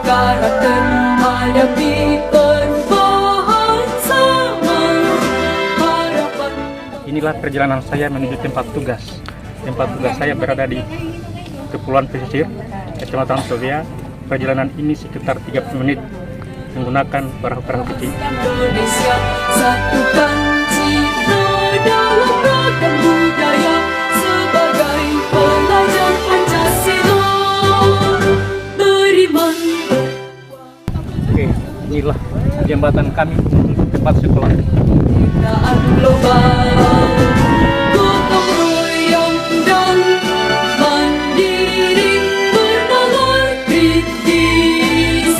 karakter hadapi perubahan zaman harapan. Inilah perjalanan saya menuju tempat tugas. Tempat tugas saya berada di Kepulauan Pesisir, Kecamatan Sobea. Perjalanan ini sekitar 30 menit menggunakan perahu-perahu kecil. Indonesia satukan citra dalam ragam budaya sebagai pelajar Pancasila beriman. Oke, inilah jembatan kami menuju tempat sekolah. Kemerdekaan global, gotong royong dan mandiri, bernalar kritis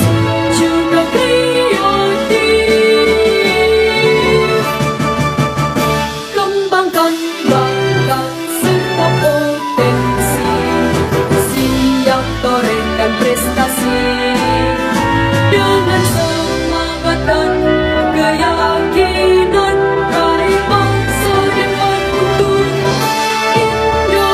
juga kreatif. Kembangkan bakat serta potensi, siap torehkan prestasi dengan semangat dan keyakinan. Raih bangsa depan untuk Indonesia.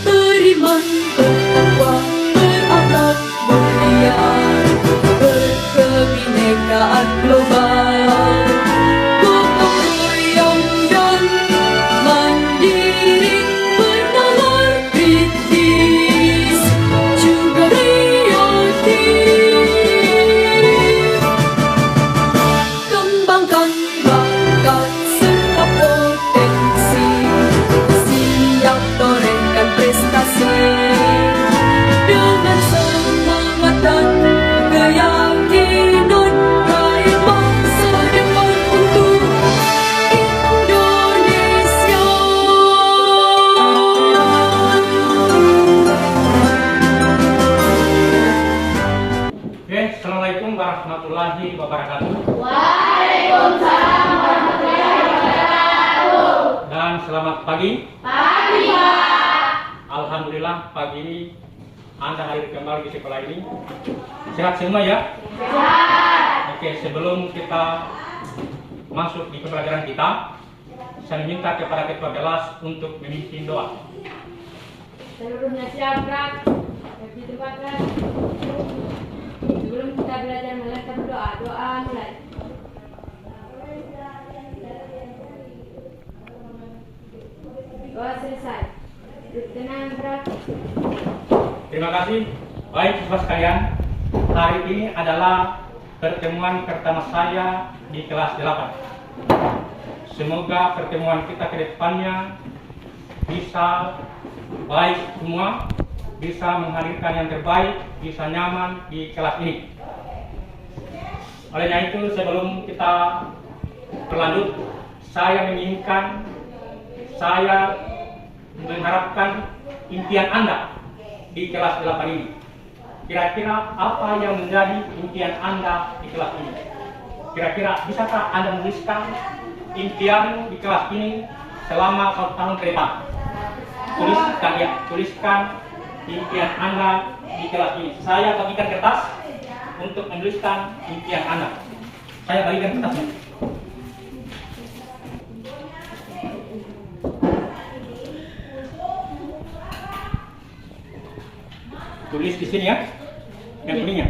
Beriman, bertakwa, berakhlak mulia, berkebinekaan global, gotong royong dan mandiri, bernalar kritis juga kreatif. Kembangkan bakat serta potensi, siap torehkan prestasi dengan semangat dan keyakinan. Raih bangsa depan untuk Indonesia. Oke, Assalamualaikum warahmatullahi wabarakatuh. Waalaikumsalam warahmatullahi wabarakatuh. Dan selamat pagi. Pagi, Pak. Alhamdulillah pagi ini Anda hadir kembali di sekolah ini. Sehat semua ya? Sehat. Oke, sebelum kita masuk di pembelajaran kita, saya minta kepada ketua kelas untuk memimpin doa. Seluruhnya siap, Kak. Di tempat, Kak. Sebelum kita belajar mengajar berdoa, doa mulai. Doa selesai. Tenang, Kak. Terima kasih. Baik, siswa sekalian, hari ini adalah pertemuan pertama saya di kelas 8. Semoga pertemuan kita ke depannya bisa baik semua, bisa menghadirkan yang terbaik, bisa nyaman di kelas ini. Olehnya itu, sebelum kita berlanjut, saya menginginkan, saya mengharapkan impian Anda di kelas 8 ini. Kira-kira apa yang menjadi impian Anda di kelas ini? Kira-kira bisakah Anda menuliskan impian di kelas ini selama 1 tahun ke depan? Tuliskan ya, tuliskan impian Anda di kelas ini. Saya bagikan kertas untuk menuliskan impian Anda. Saya bagikan kertasnya. Tulis di sini ya, yang kuningnya.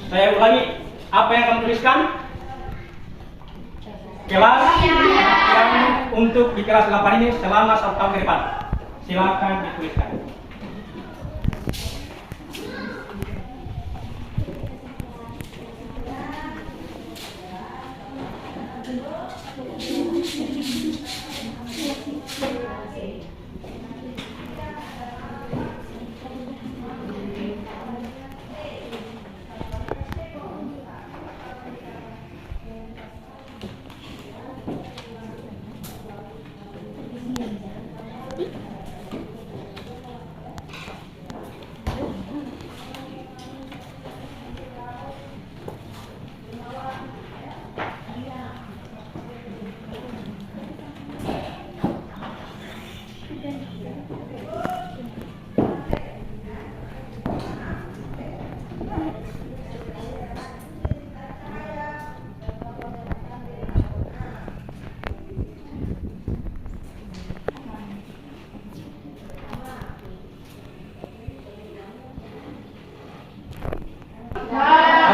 Saya ulangi, apa yang kamu tuliskan? Kelas yang untuk di kelas 8 ini selama 1 tahun ke depan. Silakan dituliskan.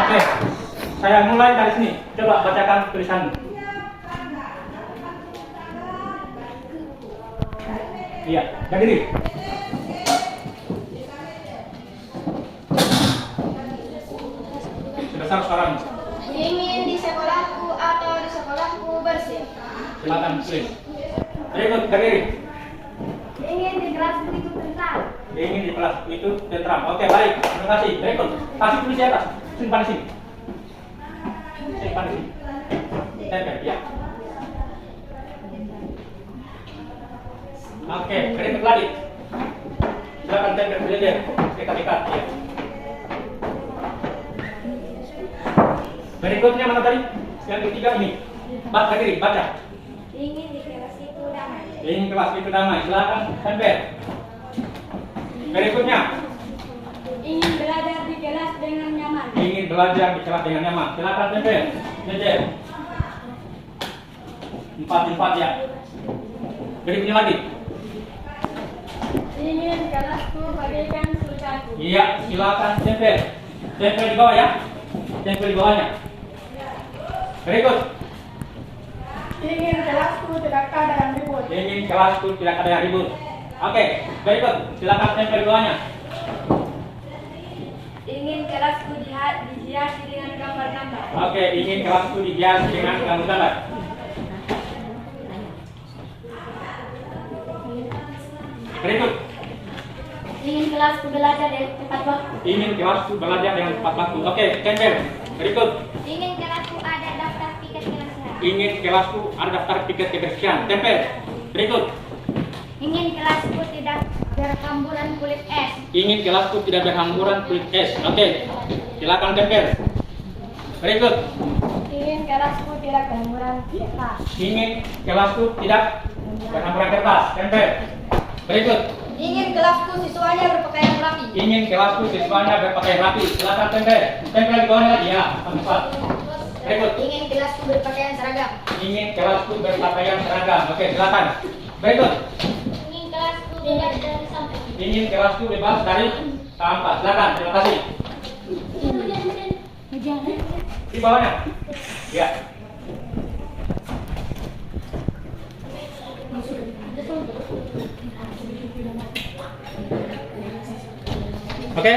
Oke, saya mulai dari sini. Coba bacakan tulisanmu. Iya, jaga diri. Sebesar suaramu. Ingin di sekolahku atau di sekolahku bersih. Silakan tulis. Berikut, jaga diri. Ingin di kelasku itu tentram. Ingin di kelas itu tentram. Oke, baik. Terima kasih. Berikut, kasih tulis di atas. Simpan di sini. Simpan di sini. Tempel, ya. Oke, berikut lagi. Silakan tempel belajar. Dekat-dekat, ya. Berikutnya mana tadi? Yang ketiga ini. Baca diri, baca. Ingin di kelas itu damai. Ingin kelas itu damai. Silakan tempel. Berikutnya. Ingin belajar di kelas dengan nyaman. Ingin belajar di kelas dengan nyaman. Silakan tempel. Jejer. 4 ya. Berikutnya lagi. Ingin kelasku bagaikan surgaku. Iya, silakan tempel. Tempel di bawah ya. Tempel di bawahnya. Berikut. Ingin kelasku tidak ada yang ribut. Ingin kelasku tidak ada yang ribut. Oke, berikut. Silakan tempel di bawahnya. Ingin kelasku dihiasi dengan gambar-gambar. Oke, ingin kelasku dihiasi dengan gambar-gambar. Berikut. Ingin kelasku belajar dengan tepat waktu. Ingin kelasku belajar dengan tepat waktu. Oke, tempel. Berikut. Ingin kelasku ada daftar tiket kebersihan. Ingin kelasku ada daftar tiket kebersihan. Tempel. Berikut. Ingin kelasku tidak berhamburan kulit es. Ingin kelasku tidak berhamburan kulit es. Oke, silakan tempel. Berikut. Ingin kelasku tidak berhamburan kertas. Ingin kelasku tidak berhamburan kertas. Tempel. Berikut. Ingin kelasku siswanya berpakaian rapi. Ingin kelasku siswanya berpakaian rapi. Silakan tempel. Tempel di bawahnya lagi ya. Tempat. Berikut. Ingin kelasku berpakaian seragam. Ingin kelasku berpakaian seragam. Oke, silakan. Berikut. Ingin kelasku bebas dari sampah. Ingin kelasku bebas dari sampah. Silakan. Terima kasih. Di bawahnya. Ya. Oke,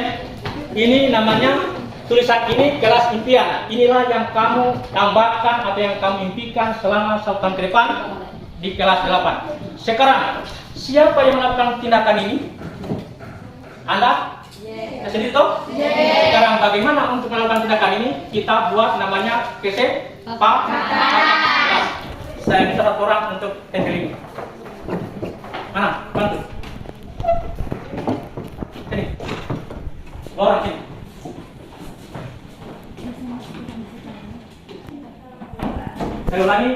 ini namanya tulisan ini kelas impian. Inilah yang kamu tambahkan atau yang kamu impikan selama 1 tahun ke depan di kelas 8. Sekarang, siapa yang melakukan tindakan ini? Anda? Sendiri toh? Sekarang bagaimana untuk melakukan tindakan ini? Kita buat namanya kesepakatan. Saya minta 1 orang untuk tempel ini. Mana? Bantu. Sini. 2 orang sini. Saya ulangi,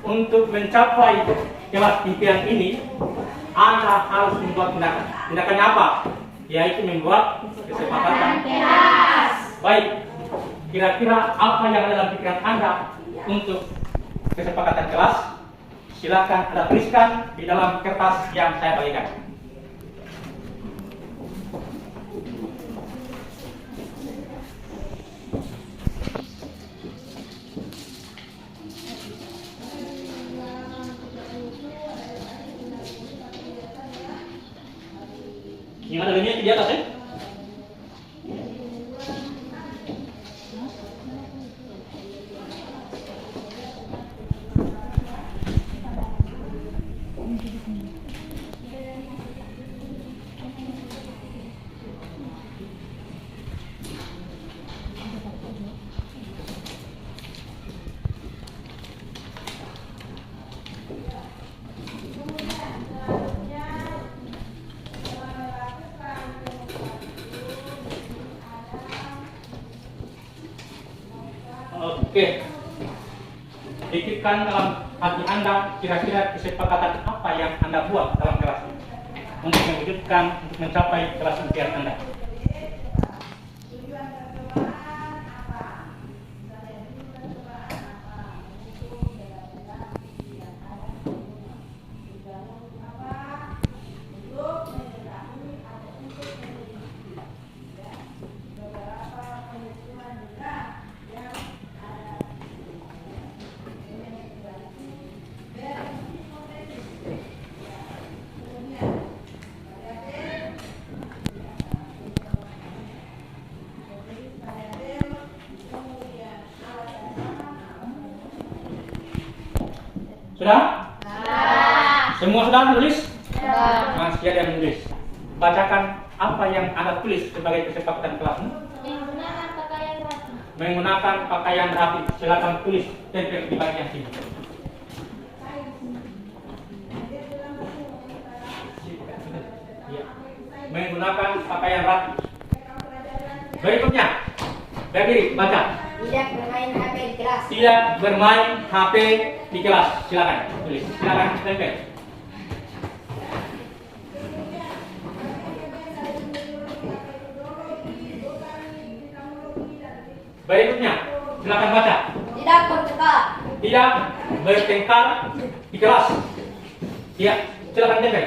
untuk mencapai kelas impian ini, Anda harus membuat tindakan. Tindakannya apa? Yaitu membuat kesepakatan. Baik, kira-kira apa yang ada dalam pikiran Anda untuk kesepakatan kelas? Silakan Anda tuliskan di dalam kertas yang saya bagikan. Yang ada linknya di atas ya. Oke, pikirkan dalam hati Anda kira-kira kesepakatan apa yang Anda buat dalam kelas ini untuk mewujudkan, untuk mencapai kelas impian Anda. Sudah? Sudah. Semua sudah menulis? Sudah. Masih ada yang menulis. Bacakan apa yang Anda tulis sebagai kesepakatan kelasmu. Menggunakan pakaian rapi. Menggunakan pakaian rapi. Silakan tulis tempel di bagian sini. Ya. Menggunakan pakaian rapi. Berikutnya, berdiri, baca. Tidak bermain HP di kelas. Tidak bermain HP di kelas. Silakan tulis. Silakan tempel. Berikutnya, silakan baca. Tidak bertengkar. Tidak bertengkar di kelas. Ya, silakan tempel.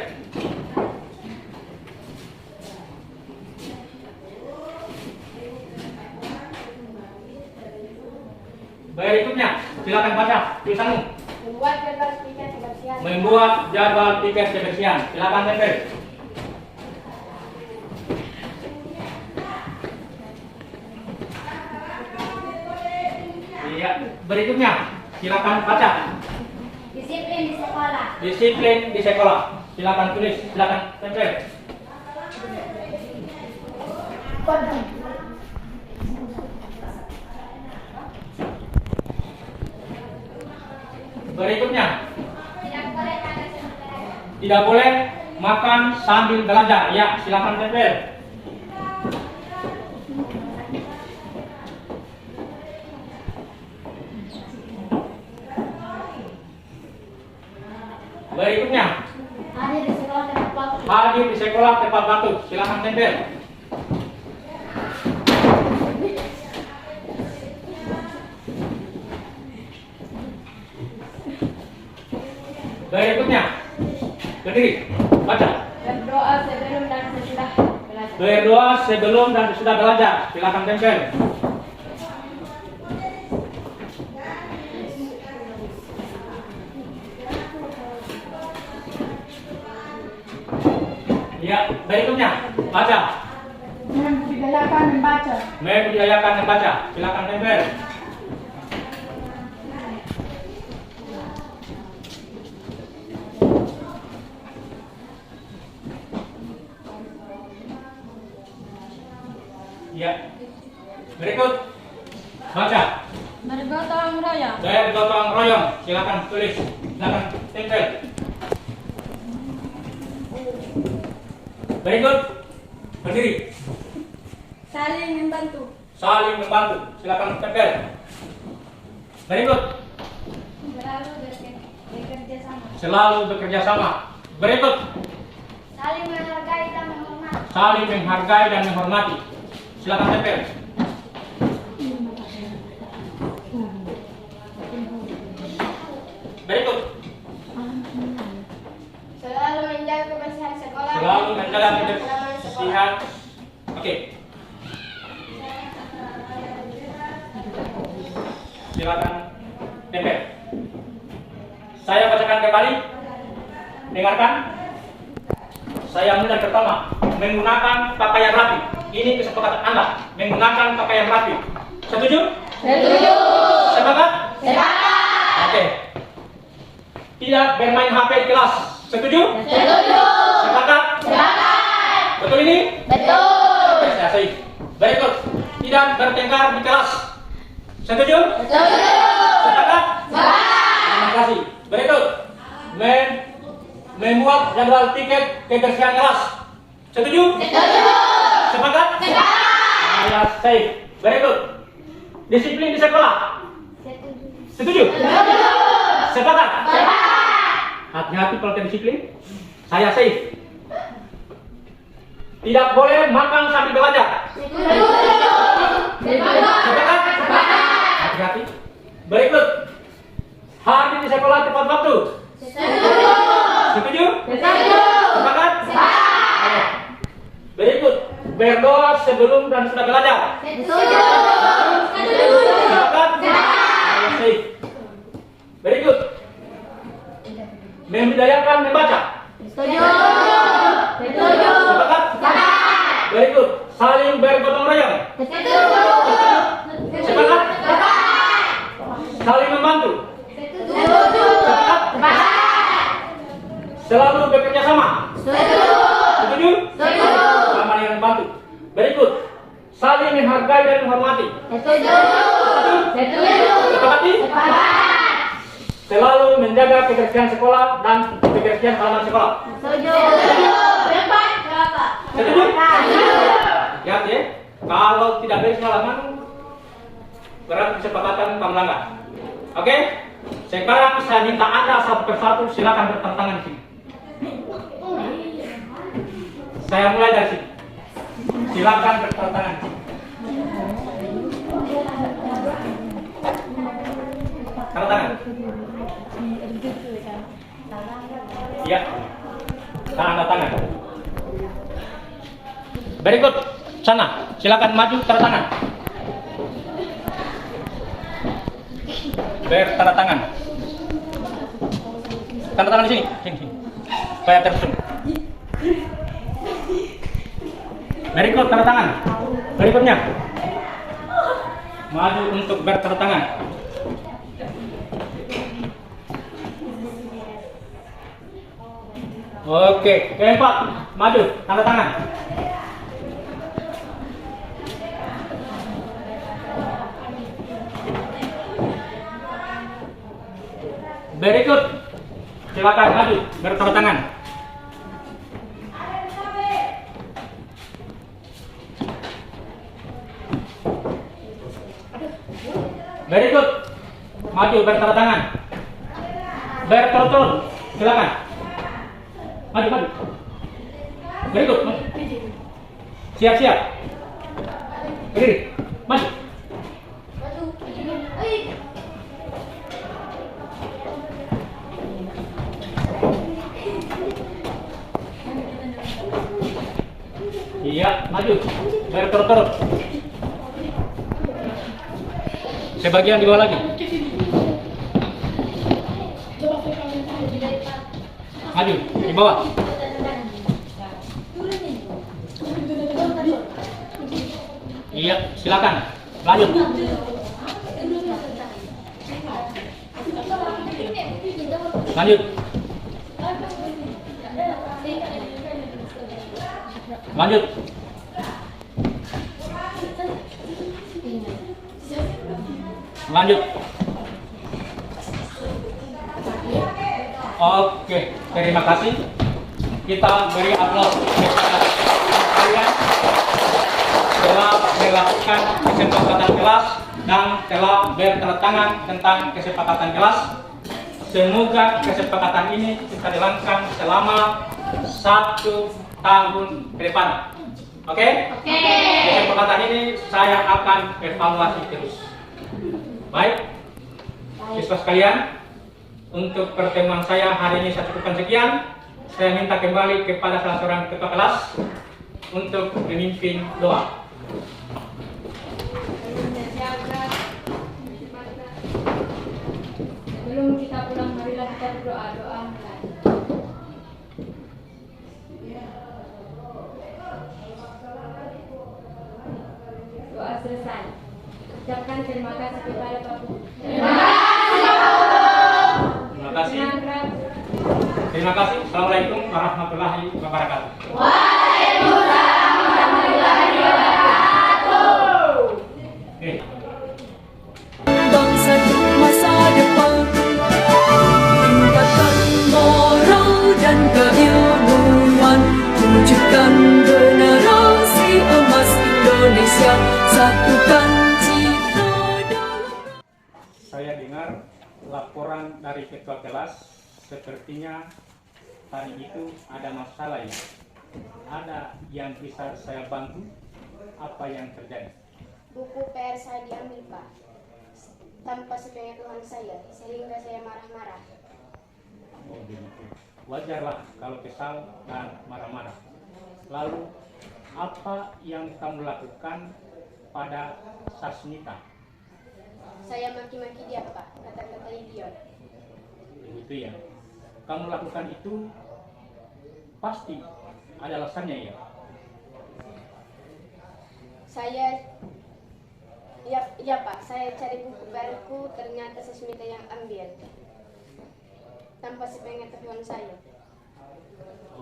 Berikutnya, silakan baca tulisanmu. Membuat jadwal tiket kebersihan. Membuat jadwal tiket kebersihan. Silakan tempel. Iya, berikutnya, silakan baca. Disiplin di sekolah. Disiplin di sekolah. Silakan tulis. Silakan tempel. Berikutnya, tidak boleh makan sambil belajar. Ya, silakan tempel. Berikutnya, Hadir di sekolah tepat waktu. hadir di sekolah tepat waktu. Silakan tempel. Berikutnya, berdiri, baca. Berdoa sebelum dan sesudah belajar. Berdoa sebelum dan sesudah belajar. Silakan tempel. Ya, berikutnya, baca. Membudidayakan membaca. Membudidayakan membaca. Silakan tempel. Ya. Berikut, baca. Bergotong royong. Bergotong royong. Silakan tulis. Silakan tempel. Berikut, berdiri. Saling membantu. Saling membantu. Silakan tempel. Berikut, Selalu bekerja sama. selalu bekerja sama. Berikut, Saling menghargai dan menghormati. saling menghargai dan menghormati. Silakan tempel. Berikut, Selalu menjaga kebersihan sekolah. selalu menjaga Halaman sekolah. kebersihan. Oke. Silakan tempel. Saya bacakan kembali. Dengarkan. Saya mulai pertama. Menggunakan pakaian rapi. Ini kesepakatan Anda. Menggunakan pakaian rapi. Setuju? Setuju. Sepakat? Sepakat. Oke. Tidak bermain HP di kelas. Setuju? Setuju. Sepakat? Sepakat. Betul ini? Betul. Oke, saya sih. Berikut. Tidak bertengkar di kelas. Setuju? Setuju. Sepakat? Sepakat. Terima kasih. Berikut. Membuat jadwal tiket kebersihan kelas. Setuju? Setuju. Sepakat? Sepakat. Saya safe. Berikut. Disiplin di sekolah. Setuju? Sepakat? Hati-hati kalau tidak disiplin. Saya safe. Tidak boleh makan sambil belajar. Sepakat? Hati-hati. Berikut. Hadir di sekolah tepat waktu. Setuju? Sepakat? Oke. Berikut. Berdoa sebelum dan sesudah belajar. Sepakat? Saya safe. Berikut. Membudidayakan membaca. Sepakat? Berikut. Saling bergotong royong. Sepakat? Saling membantu. Sepakat? menghargai dan menghormati. Setuju. Setuju. Sepakati? Selalu menjaga kebersihan sekolah dan kebersihan halaman sekolah. Setuju. Setuju? Lihat ya, kalau tidak beres halaman, berarti kesepakatan melanggar. Oke? Sekarang saya minta Anda satu persatu silakan bertentangan di sini. Saya mulai dari sini. Silakan bertentangan di sini. Tanda tangan. Iya. Tanda tangan. Berikut sana. Silakan maju tanda tangan. Bertanda tangan. Tanda tangan di sini. Sini. Supaya tersusun. Berikut tanda tangan. Berikutnya. Maju untuk bertanda tangan. Oke, keempat, maju, tanda tangan. Berikut, silakan maju, bertanda tangan. Berikut, maju, bertanda tangan. Berturut-turut, silakan. Maju, maju. Berikut, maju. Siap-siap. Berdiri, maju. Iya, maju. Berturut-turut. Sebagian di bawah lagi. Maju, di bawah. Iya, silakan. Lanjut. Lanjut. Lanjut. Lanjut. Oke, terima kasih. Kita beri aplaus kepada kalian telah melakukan kesepakatan kelas dan telah bertanda tangan tentang kesepakatan kelas. Semoga kesepakatan ini bisa dilakukan selama 1 tahun ke depan. Oke? Kesepakatan ini saya akan evaluasi terus. Baik, siswa sekalian, untuk pertemuan saya hari ini saya cukupkan sekian. Saya minta kembali kepada salah seorang ketua kelas untuk memimpin doa. Sebelum kita pulang, marilah kita berdoa. Doa selesai. Ucapkan terima kasih kepada Pak Guru. Terima kasih. Terima kasih. Assalamualaikum warahmatullahi wabarakatuh. Waalaikumsalam warahmatullahi wabarakatuh. Bangsa untuk masa depan, tingkatkan moral dan keilmuan, wujudkan generasi emas Indonesia, satukan citra dalam. Saya dengar laporan dari ketua kelas, sepertinya tadi itu ada masalah ya. Ada yang bisa saya bantu? Apa yang terjadi? Buku PR saya diambil, Pak, tanpa sepengetahuan saya, sehingga saya marah-marah. Oh begitu. Wajarlah kalau kesal dan marah-marah. Lalu apa yang kamu lakukan pada Sasmita? Saya maki-maki dia, Pak, kata-kata idiot. Begitu ya. Kamu lakukan itu pasti ada alasannya ya. Ya Pak, saya cari buku baruku, ternyata Sasmita yang ambil tanpa sepengetahuan saya.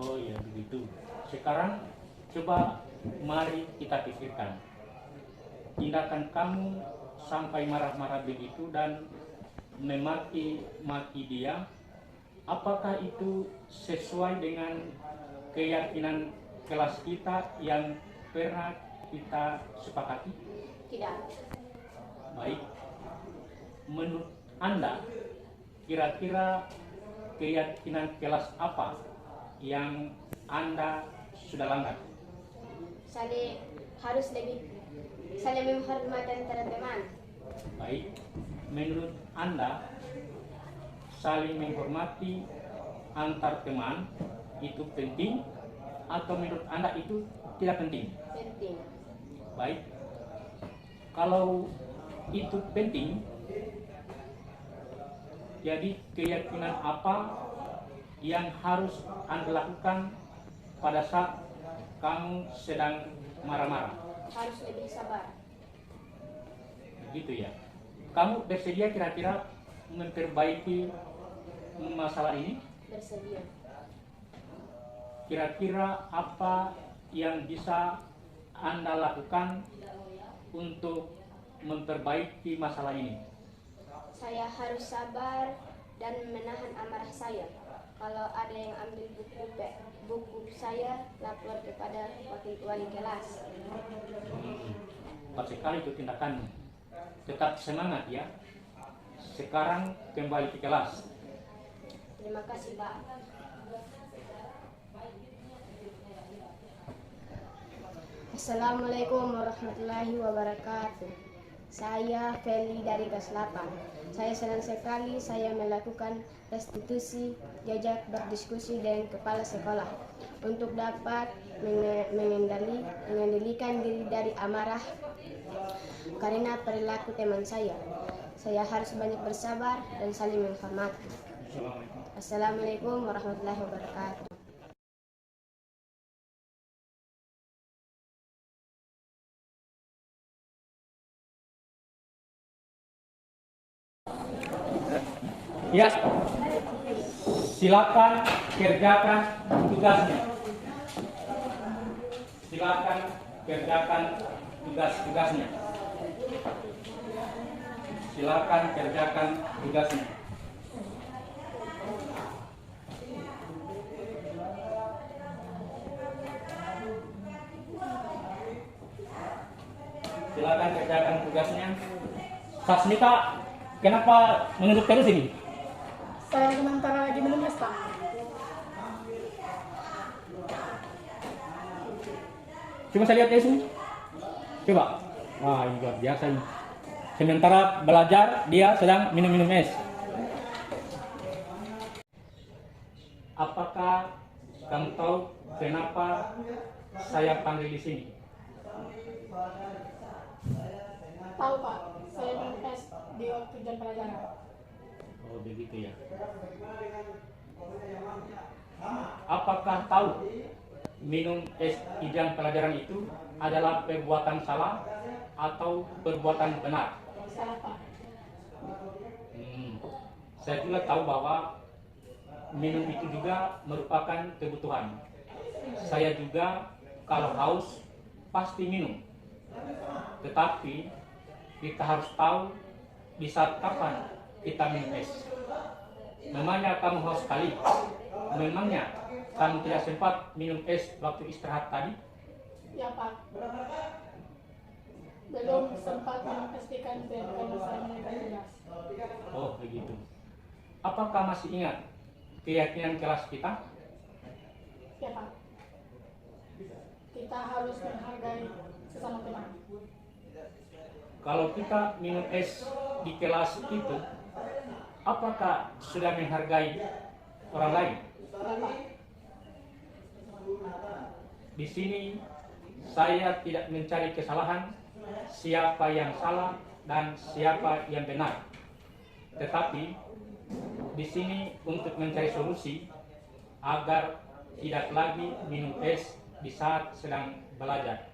Oh ya begitu. Sekarang coba mari kita pikirkan. tindakan kamu sampai marah-marah begitu dan memaki-maki dia, apakah itu sesuai dengan keyakinan kelas kita yang pernah kita sepakati? Tidak. Baik, menurut Anda, kira-kira keyakinan kelas apa yang Anda sudah langgar? Saling menghormati antara teman. Baik, menurut Anda, saling menghormati antar teman itu penting atau menurut Anda itu tidak penting? Penting. Baik, kalau itu penting, jadi keyakinan apa yang harus Anda lakukan pada saat kamu sedang marah-marah? Harus lebih sabar. Begitu ya. Kamu bersedia kira-kira memperbaiki masalah ini? Bersedia. Kira-kira apa yang bisa Anda lakukan untuk memperbaiki masalah ini? Saya harus sabar dan menahan amarah saya. Kalau ada yang ambil buku saya, lapor kepada wakil tua di kelas. Tepat sekali itu tindakanmu. Tetap semangat ya. Sekarang kembali ke kelas. Terima kasih, Pak. Assalamualaikum warahmatullahi wabarakatuh. Saya Feli dari kelas 8. Saya senang sekali saya melakukan restitusi, diajak berdiskusi dengan kepala sekolah untuk dapat mengendalikan diri dari amarah karena perilaku teman saya. Saya harus banyak bersabar dan saling menghormati. Assalamualaikum warahmatullahi wabarakatuh. Ya, silakan kerjakan tugasnya. Silakan kerjakan tugas-tugasnya. Silakan kerjakan tugasnya. Silakan kerjakan tugasnya. Sasmita, kenapa menunjuk terus ini? Saya sementara lagi minum es, Pak. Coba saya lihat Yesus. Coba. Wah, ini luar biasa ini. Sementara belajar, dia sedang minum-minum es. Apakah kamu tahu kenapa saya panggil di sini? Tahu, Pak. Saya minum es di waktu jam pelajaran. Oh, begitu ya. Apakah tahu minum es di jam pelajaran itu adalah perbuatan salah atau perbuatan benar? Salah, Pak. Saya juga tahu bahwa minum itu juga merupakan kebutuhan. Saya juga kalau haus pasti minum. Tetapi kita harus tahu di saat kapan kita minum es. Memangnya kamu haus sekali? Memangnya kamu tidak sempat minum es waktu istirahat tadi? Ya, Pak. Belum sempat minum es di kantin karena saya menaikkan tugas. Oh, begitu. Apakah masih ingat keyakinan kelas kita? Ya, Pak. Kita harus menghargai sesama teman. Kalau kita minum es di kelas itu, apakah sudah menghargai orang lain? Ya, Pak. Di sini saya tidak mencari kesalahan, siapa yang salah dan siapa yang benar. Tetapi di sini untuk mencari solusi agar tidak lagi minum es di saat sedang belajar.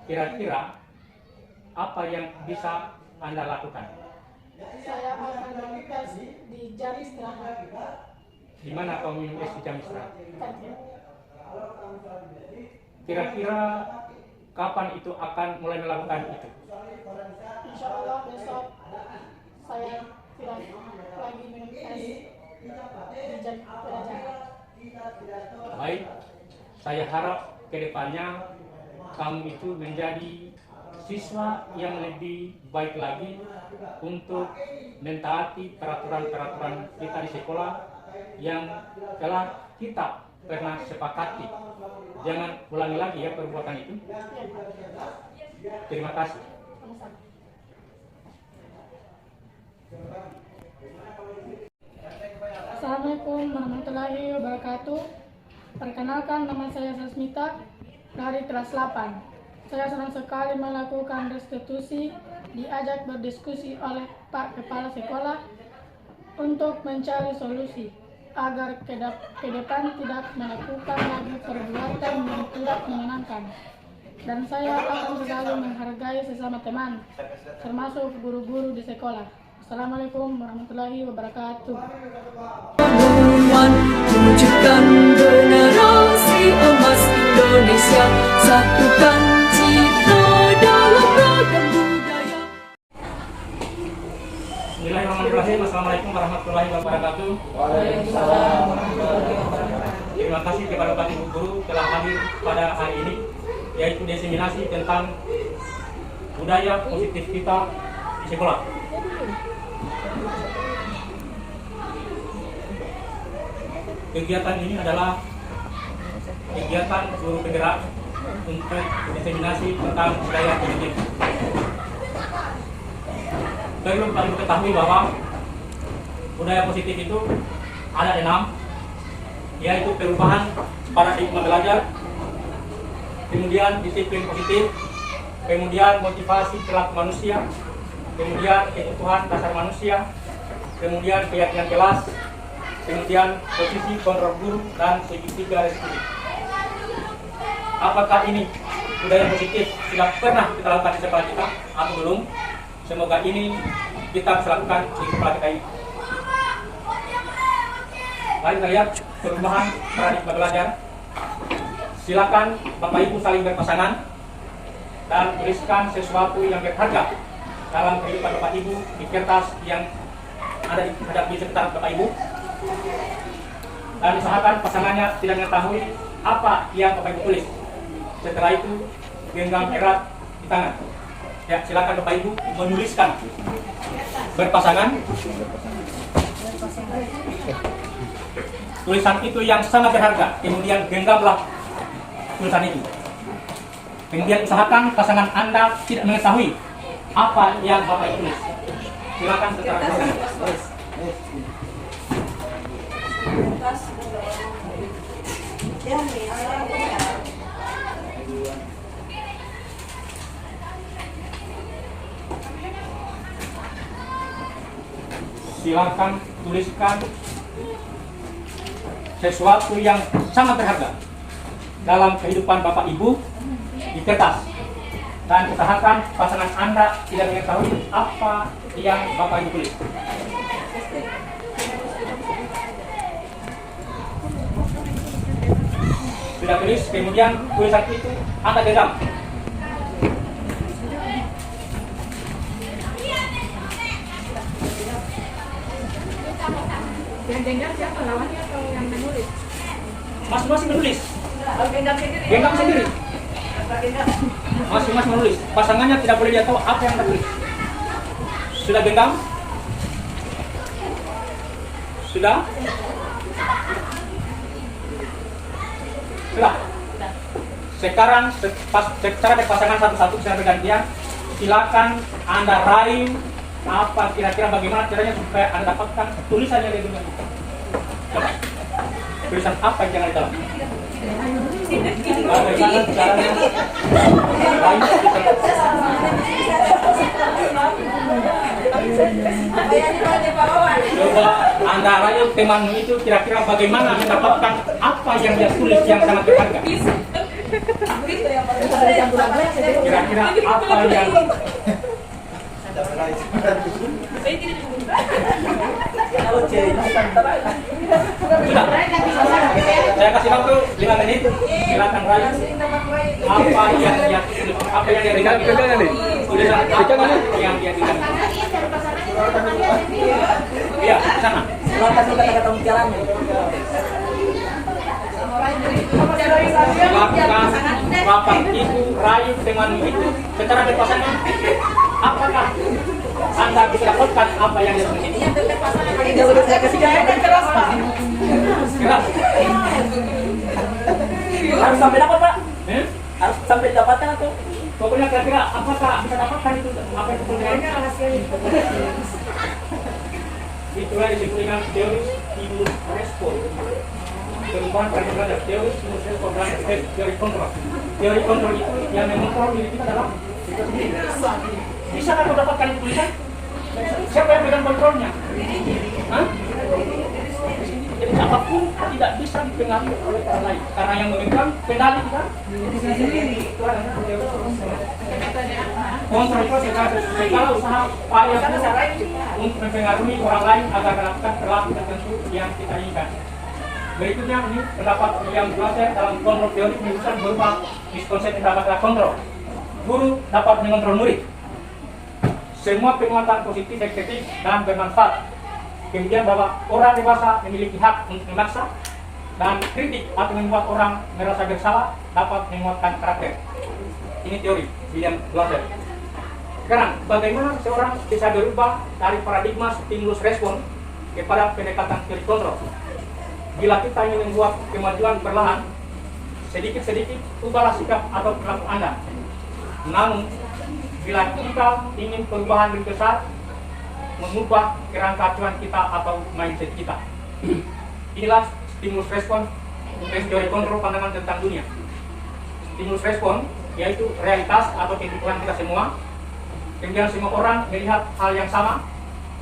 Kira-kira apa yang bisa Anda lakukan? Saya akan minum es di jam istirahat. Di mana kau minum es di jam istirahat? Kantin. Kira-kira kapan itu akan mulai melakukan itu? Insya Allah besok saya tidak lagi minum es di jam pelajaran. Baik, saya harap ke depannya kamu itu menjadi siswa yang lebih baik lagi untuk mentaati peraturan-peraturan kita di sekolah yang telah kita pernah sepakati. Jangan ulangi lagi ya perbuatan itu. Terima kasih. Assalamualaikum warahmatullahi wabarakatuh. Perkenalkan, nama saya Sasmita dari kelas 8. Saya senang sekali melakukan restitusi, diajak berdiskusi oleh Pak Kepala Sekolah untuk mencari solusi agar ke depan tidak melakukan lagi perbuatan yang tidak menyenangkan. Dan saya akan selalu menghargai sesama teman, termasuk guru-guru di sekolah. Assalamualaikum warahmatullahi wabarakatuh. Wujudkan generasi emas Indonesia, satukan cita dalam ragam budaya. Bismillahirrahmanirrahim. Assalamualaikum warahmatullahi wabarakatuh. Terima kasih kepada Bapak Ibu Guru telah hadir pada hari ini, yaitu diseminasi tentang budaya positif kita di sekolah. Kegiatan ini adalah kegiatan guru penggerak untuk diseminasi tentang budaya positif. Perlu kalian ketahui bahwa budaya positif itu ada 6, yaitu perubahan paradigma belajar, kemudian disiplin positif, kemudian motivasi perilaku manusia, kemudian kebutuhan dasar manusia, kemudian keyakinan kelas, kemudian posisi kontrol guru, dan segitiga restitusi. Apakah ini budaya positif sudah pernah kita lakukan di sekolah kita atau belum? Semoga ini kita bisa lakukan di sekolah kita ini. Baik, kita lihat perubahan paradigma belajar. Silakan Bapak Ibu saling berpasangan dan tuliskan sesuatu yang berharga dalam kehidupan Bapak Ibu di kertas yang ada di sekitar Bapak Ibu. Dan usahakan pasangannya tidak mengetahui apa yang Bapak Ibu tulis. Setelah itu genggam erat di tangan. Ya, silakan Bapak Ibu menuliskan berpasangan tulisan itu yang sangat berharga. Kemudian genggamlah tulisan itu. Kemudian usahakan pasangan Anda tidak mengetahui apa yang Bapak Ibu tulis. Silakan secara bersamaan. Silakan tuliskan sesuatu yang sangat berharga dalam kehidupan Bapak Ibu di kertas, dan usahakan pasangan Anda tidak mengetahui apa yang Bapak Ibu tulis. Sudah tulis, kemudian tulisan itu Anda genggam. Yang genggam siapa, lawannya atau yang menulis? Masing-masing menulis. Genggam sendiri. Genggam sendiri. Masing-masing menulis. Pasangannya tidak boleh dia tahu apa yang Anda tulis. Sudah genggam? Sudah? Sudah. Sekarang secara berpasangan satu-satu secara bergantian, silakan Anda raih apa kira-kira bagaimana caranya supaya Anda dapatkan tulisan yang lebih banyak. Tulisan apa yang jangan di dalam? Bagaimana caranya raih coba Anda rayu temanmu itu kira-kira bagaimana mendapatkan apa yang dia tulis yang sangat berharga. Kira-kira apa yang sudah. Saya kasih waktu 5 menit. Silakan rayu apa yang dia tulis, apa yang dia Sudah sana yang dia bilang. Iya, sana. Silakan dulu kata-kata mutiaranya. Lakukan Bapak Ibu rayu dengan itu secara berpasangan. Apakah Anda bisa dapatkan apa yang dia ini? Saya kasih jawaban keras, Pak. Jelas. Harus sampai dapat, Pak. Eh? Harus sampai dapatkan atau? Pokoknya kira-kira apakah bisa dapatkan itu apa itu sebenarnya? Itulah disebutkan teori stimulus respon. Perubahan terhadap teori stimulus respon dan teori kontrol. Teori kontrol itu yang mengontrol diri kita dalam kita sendiri. Bisa kan mendapatkan itu tulisan? Siapa yang pegang kontrolnya? Hah? Jadi apapun tidak bisa dipengaruhi oleh orang lain karena yang memegang kendali kita itu adalah kontrol itu segala usaha upaya untuk mempengaruhi orang lain agar melakukan perilaku tertentu yang kita inginkan. Berikutnya ini pendapat yang belajar dalam kontrol teori menyebutkan berupa miskonsep terhadap kontrol. Guru dapat mengontrol murid. Semua penguatan positif, efektif, dan bermanfaat. Kemudian bahwa orang dewasa memiliki hak untuk memaksa dan kritik atau membuat orang merasa bersalah dapat menguatkan karakter. Ini teori William Glasser. Sekarang, bagaimana seorang bisa berubah dari paradigma stimulus respon kepada pendekatan teori kontrol? Bila kita ingin membuat kemajuan perlahan, sedikit-sedikit ubahlah sikap atau perilaku Anda. Namun, bila kita ingin perubahan lebih besar, mengubah kerangka acuan kita atau mindset kita. Inilah stimulus respon dari teori kontrol pandangan tentang dunia. Stimulus respon yaitu realitas atau kehidupan kita semua. Kemudian semua orang melihat hal yang sama.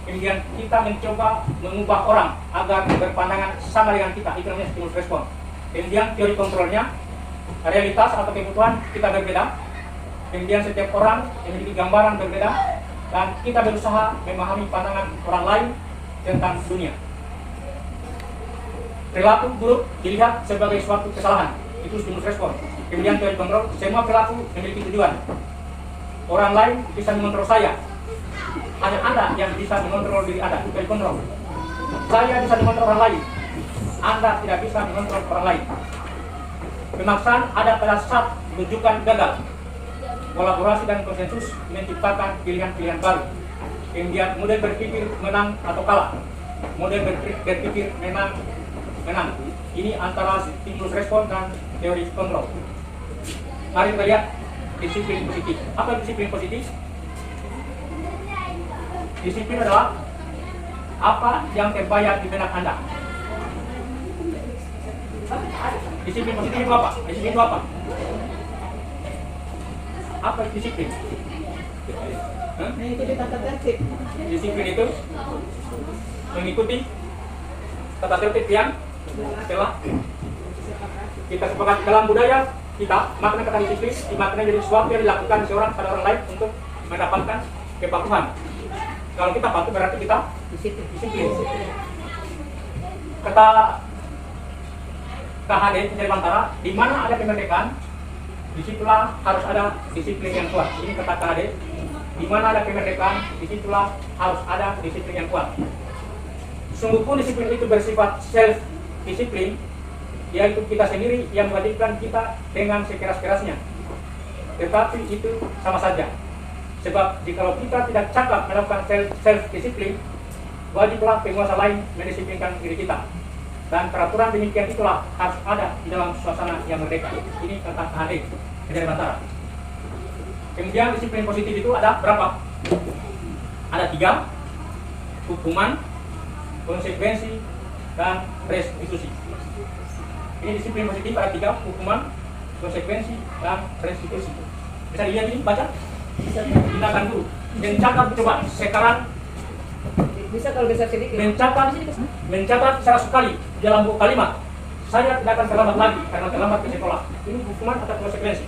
Kemudian kita mencoba mengubah orang agar berpandangan sama dengan kita. Itu namanya stimulus respon. Kemudian teori kontrolnya realitas atau kebutuhan kita berbeda. Kemudian setiap orang memiliki gambaran berbeda. Dan kita berusaha memahami pandangan orang lain tentang dunia. Perilaku buruk dilihat sebagai suatu kesalahan, itu stimulus respon. Kemudian teori kontrol, semua perilaku memiliki tujuan. Orang lain bisa mengontrol saya, hanya Anda yang bisa mengontrol diri Anda, itu teori kontrol. Saya bisa mengontrol orang lain, Anda tidak bisa mengontrol orang lain. Pemaksaan ada pada saat menunjukkan gagal. Kolaborasi dan konsensus menciptakan pilihan-pilihan baru. Kemudian model berpikir menang atau kalah. Model berpikir menang. Ini antara stimulus respon dan teori kontrol. Mari kita lihat disiplin positif. Apa disiplin positif? Disiplin adalah apa yang terbayar di benak Anda. Disiplin positif itu apa? Disiplin itu apa? Apa disiplin? Mengikuti tata tertib. Disiplin itu mengikuti tata tertib yang telah kita sepakati dalam budaya kita. Makna kata disiplin dimaknai jadi sesuatu yang dilakukan seorang pada orang lain untuk mendapatkan kepatuhan. Kalau kita patuh berarti kita disiplin. Kata KHD Pencari Bantara, di mana ada kemerdekaan, disitulah harus ada disiplin yang kuat. Ini kata KHD. Di mana ada kemerdekaan, disitulah harus ada disiplin yang kuat. Sungguh pun disiplin itu bersifat self-disiplin, yaitu kita sendiri yang mewajibkan kita dengan sekeras-kerasnya. Tetapi itu sama saja. Sebab jikalau kita tidak cakap melakukan self-disiplin, wajiblah penguasa lain mendisiplinkan diri kita. Dan peraturan demikian itulah harus ada di dalam suasana yang merdeka. Ini kata KHD Pencari Bantara. Kemudian disiplin positif itu ada berapa? Ada 3: hukuman, konsekuensi, dan restitusi. Ini disiplin positif ada 3: hukuman, konsekuensi, dan restitusi. Bisa dilihat ini, baca? Tindakan dulu. Mencatat coba sekarang. Bisa kalau bisa sedikit. Mencatat 100 kali dalam buku kalimat. Saya tidak akan terlambat lagi karena terlambat ke sekolah. Ini hukuman atau konsekuensi?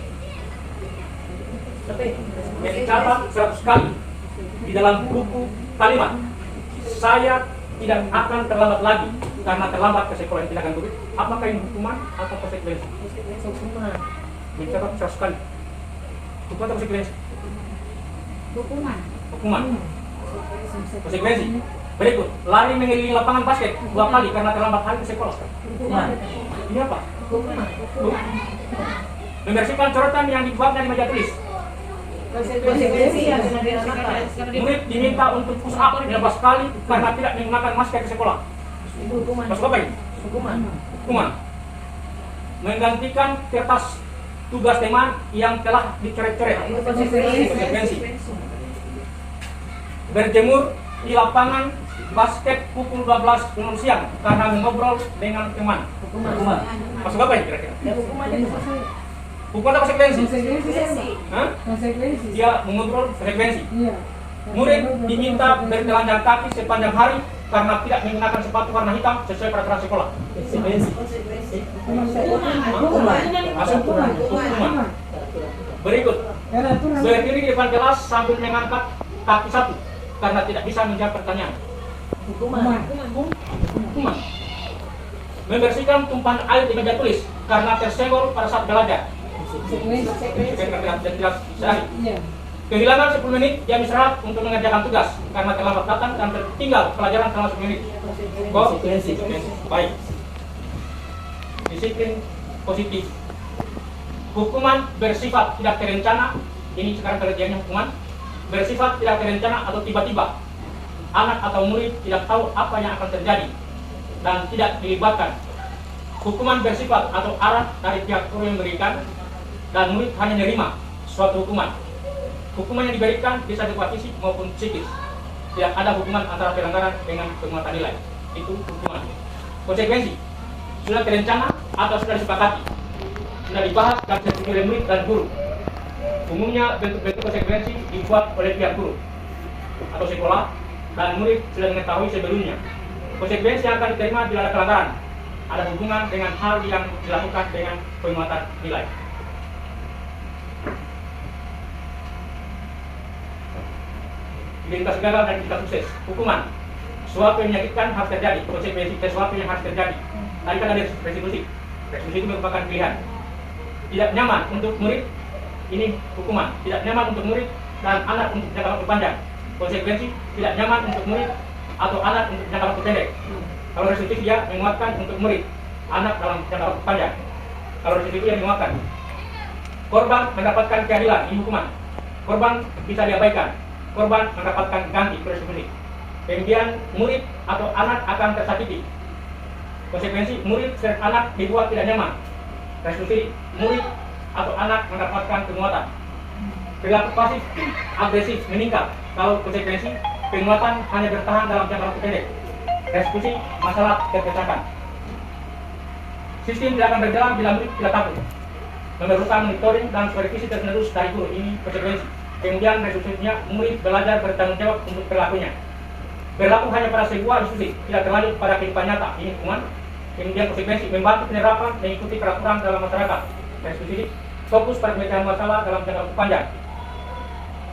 Mencatat 100 kali di dalam buku kalimat. Saya tidak akan terlambat lagi karena terlambat ke sekolah. Tidak akan begitu. Apakah ini hukuman atau konsekuensi? Hukuman. Mencatat 100 kali. Hukuman atau konsekuensi? Hukuman. Konsekuensi. Berikut, lari mengelilingi lapangan basket 2 kali karena terlambat hari ke sekolah. Hukuman. Ini apa? Membersihkan coretan yang dibuatnya di meja tulis. Konsekuensi yang kena dirasakan. Murid diminta untuk push up 15 kali karena tidak menggunakan masker ke sekolah. Itu hukuman. Masuk apa ini? Hukuman. Menggantikan kertas tugas teman yang telah dicoret-coret. Itu konsekuensi. Berjemur di lapangan basket pukul 12 siang karena mengobrol dengan teman. Hukuman. Masuk apa ini kira-kira? Ya hukuman itu. Hukuman atau konsekuensi? Konsekuensi. Hah? Konsekuensi. Dia mengobrol konsekuensi. Iya. Murid diminta bertelanjang kaki sepanjang hari karena tidak menggunakan sepatu warna hitam sesuai peraturan sekolah. Konsekuensi. Masuk hukuman. Berikut, berdiri di depan kelas sambil mengangkat kaki satu karena tidak bisa menjawab pertanyaan. Hukuman. Hukuman. Membersihkan tumpahan air di meja tulis karena tersenggol pada saat belajar. Iya. Kehilangan 10 menit jam istirahat untuk mengerjakan tugas karena terlambat datang dan tertinggal pelajaran selama 10 menit. Konsekuensi. Baik. Disiplin positif. Hukuman bersifat tidak terencana. Ini sekarang pengertiannya hukuman. Bersifat tidak terencana atau tiba-tiba. Anak atau murid tidak tahu apa yang akan terjadi dan tidak dilibatkan. Hukuman bersifat atau arah dari pihak guru yang memberikan dan murid hanya menerima suatu hukuman. Hukuman yang diberikan bisa berupa fisik maupun psikis. Tidak ada hubungan antara pelanggaran dengan penguatan nilai. Itu hukuman. Konsekuensi sudah terencana atau sudah disepakati, sudah dibahas dan disetujui oleh murid dan guru. Umumnya bentuk-bentuk konsekuensi dibuat oleh pihak guru atau sekolah dan murid sudah mengetahui sebelumnya. Konsekuensi yang akan diterima bila ada pelanggaran ada hubungan dengan hal yang dilakukan dengan penguatan nilai. Identitas gagal dan identitas sukses. Hukuman. Suatu yang menyakitkan harus terjadi. Konsekuensi sesuatu yang harus terjadi. Tadi kan ada restitusi. Restitusi itu merupakan pilihan. Tidak nyaman untuk murid, ini hukuman. Tidak nyaman untuk murid dan anak untuk jangka waktu panjang. Konsekuensi tidak nyaman untuk murid atau anak untuk jangka waktu pendek. Kalau restitusi dia menguatkan untuk murid, anak dalam jangka waktu panjang. Kalau restitusi yang menguatkan. Korban mendapatkan keadilan, ini hukuman. Korban bisa diabaikan. Korban mendapatkan ganti restitusi. Kemudian murid atau anak akan tersakiti. Konsekuensi murid dan anak dibuat tidak nyaman. Restitusi murid atau anak mendapatkan penguatan. Perilaku pasif agresif meningkat. Kalau konsekuensi penguatan hanya bertahan dalam jangka waktu pendek. Restitusi masalah terpecahkan. Sistem tidak akan berjalan bila murid tidak takut. Memerlukan monitoring dan supervisi terus dari guru. Ini konsekuensi. Kemudian restitusinya murid belajar bertanggung jawab untuk perilakunya. Berlaku hanya pada sebuah institusi, tidak terlanjut pada kehidupan nyata. Ini hukuman. Kemudian konsekuensi membantu penyerapan mengikuti peraturan dalam masyarakat. Restitusi fokus pada pemecahan masalah dalam jangka waktu panjang.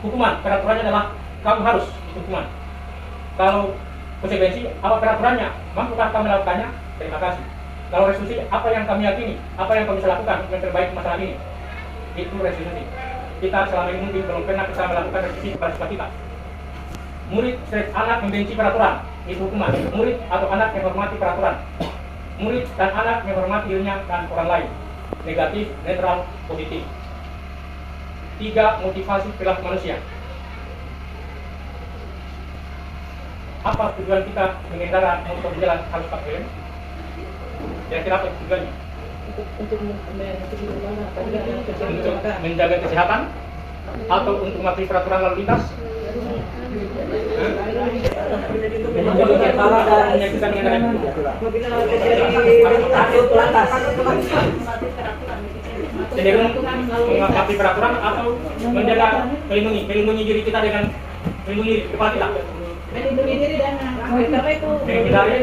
Hukuman peraturannya adalah kamu harus hukuman. Kalau konsekuensi apa peraturannya? Mampukah kamu melakukannya? Terima kasih. Kalau restitusi apa yang kami yakini, apa yang kami bisa lakukan untuk memperbaiki masalah ini? Itu restitusi. Kita selama ini mungkin belum pernah kita melakukan restitusi pada siswa kita. Murid anak membenci peraturan, itu hukuman. Murid atau anak menghormati peraturan. Murid dan anak menghormati dirinya dan orang lain. Negatif, netral, positif. 3. Motivasi perilaku manusia. Apa tujuan kita mengendara motor jalan harus pakai helm? Kira-kira apa tujuannya? Untuk menjaga kesehatan atau untuk mematuhi peraturan lalu lintas? Menjaga kepala dan menyakitkan dengan cenderung mengikuti peraturan atau menjaga melindungi diri kita dengan melindungi kepala kita. melindungi diri dan itu menghindari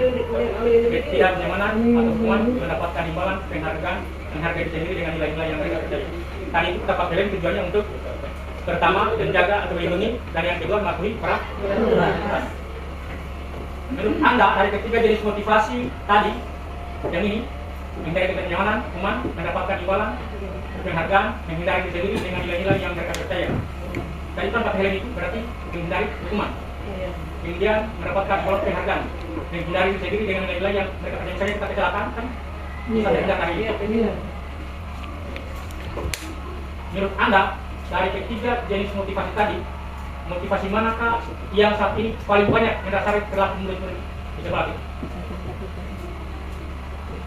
tidak nyamanan atau hukuman mendapatkan imbalan menghargai diri sendiri dengan nilai-nilai yang mereka percaya. Tadi itu kita pakai tujuannya untuk pertama menjaga atau melindungi dan yang kedua mematuhi peraturan. Menurut Anda dari ketiga jenis motivasi tadi yang ini menghindari kenyamanan, hukuman, mendapatkan imbalan, penghargaan, menghindari diri sendiri dengan nilai-nilai yang mereka percaya. kaitan pakai helm itu berarti menghindari hukuman. Kemudian mendapatkan pola penghargaan, menghindari sendiri dengan nilai yang mereka kerjakan. Misalnya kita kecelakaan kan bisa dihindarkan ini. Menurut Anda, dari ketiga jenis motivasi tadi, motivasi manakah yang saat ini paling banyak mendasari perilaku murid-murid di sekolah ini?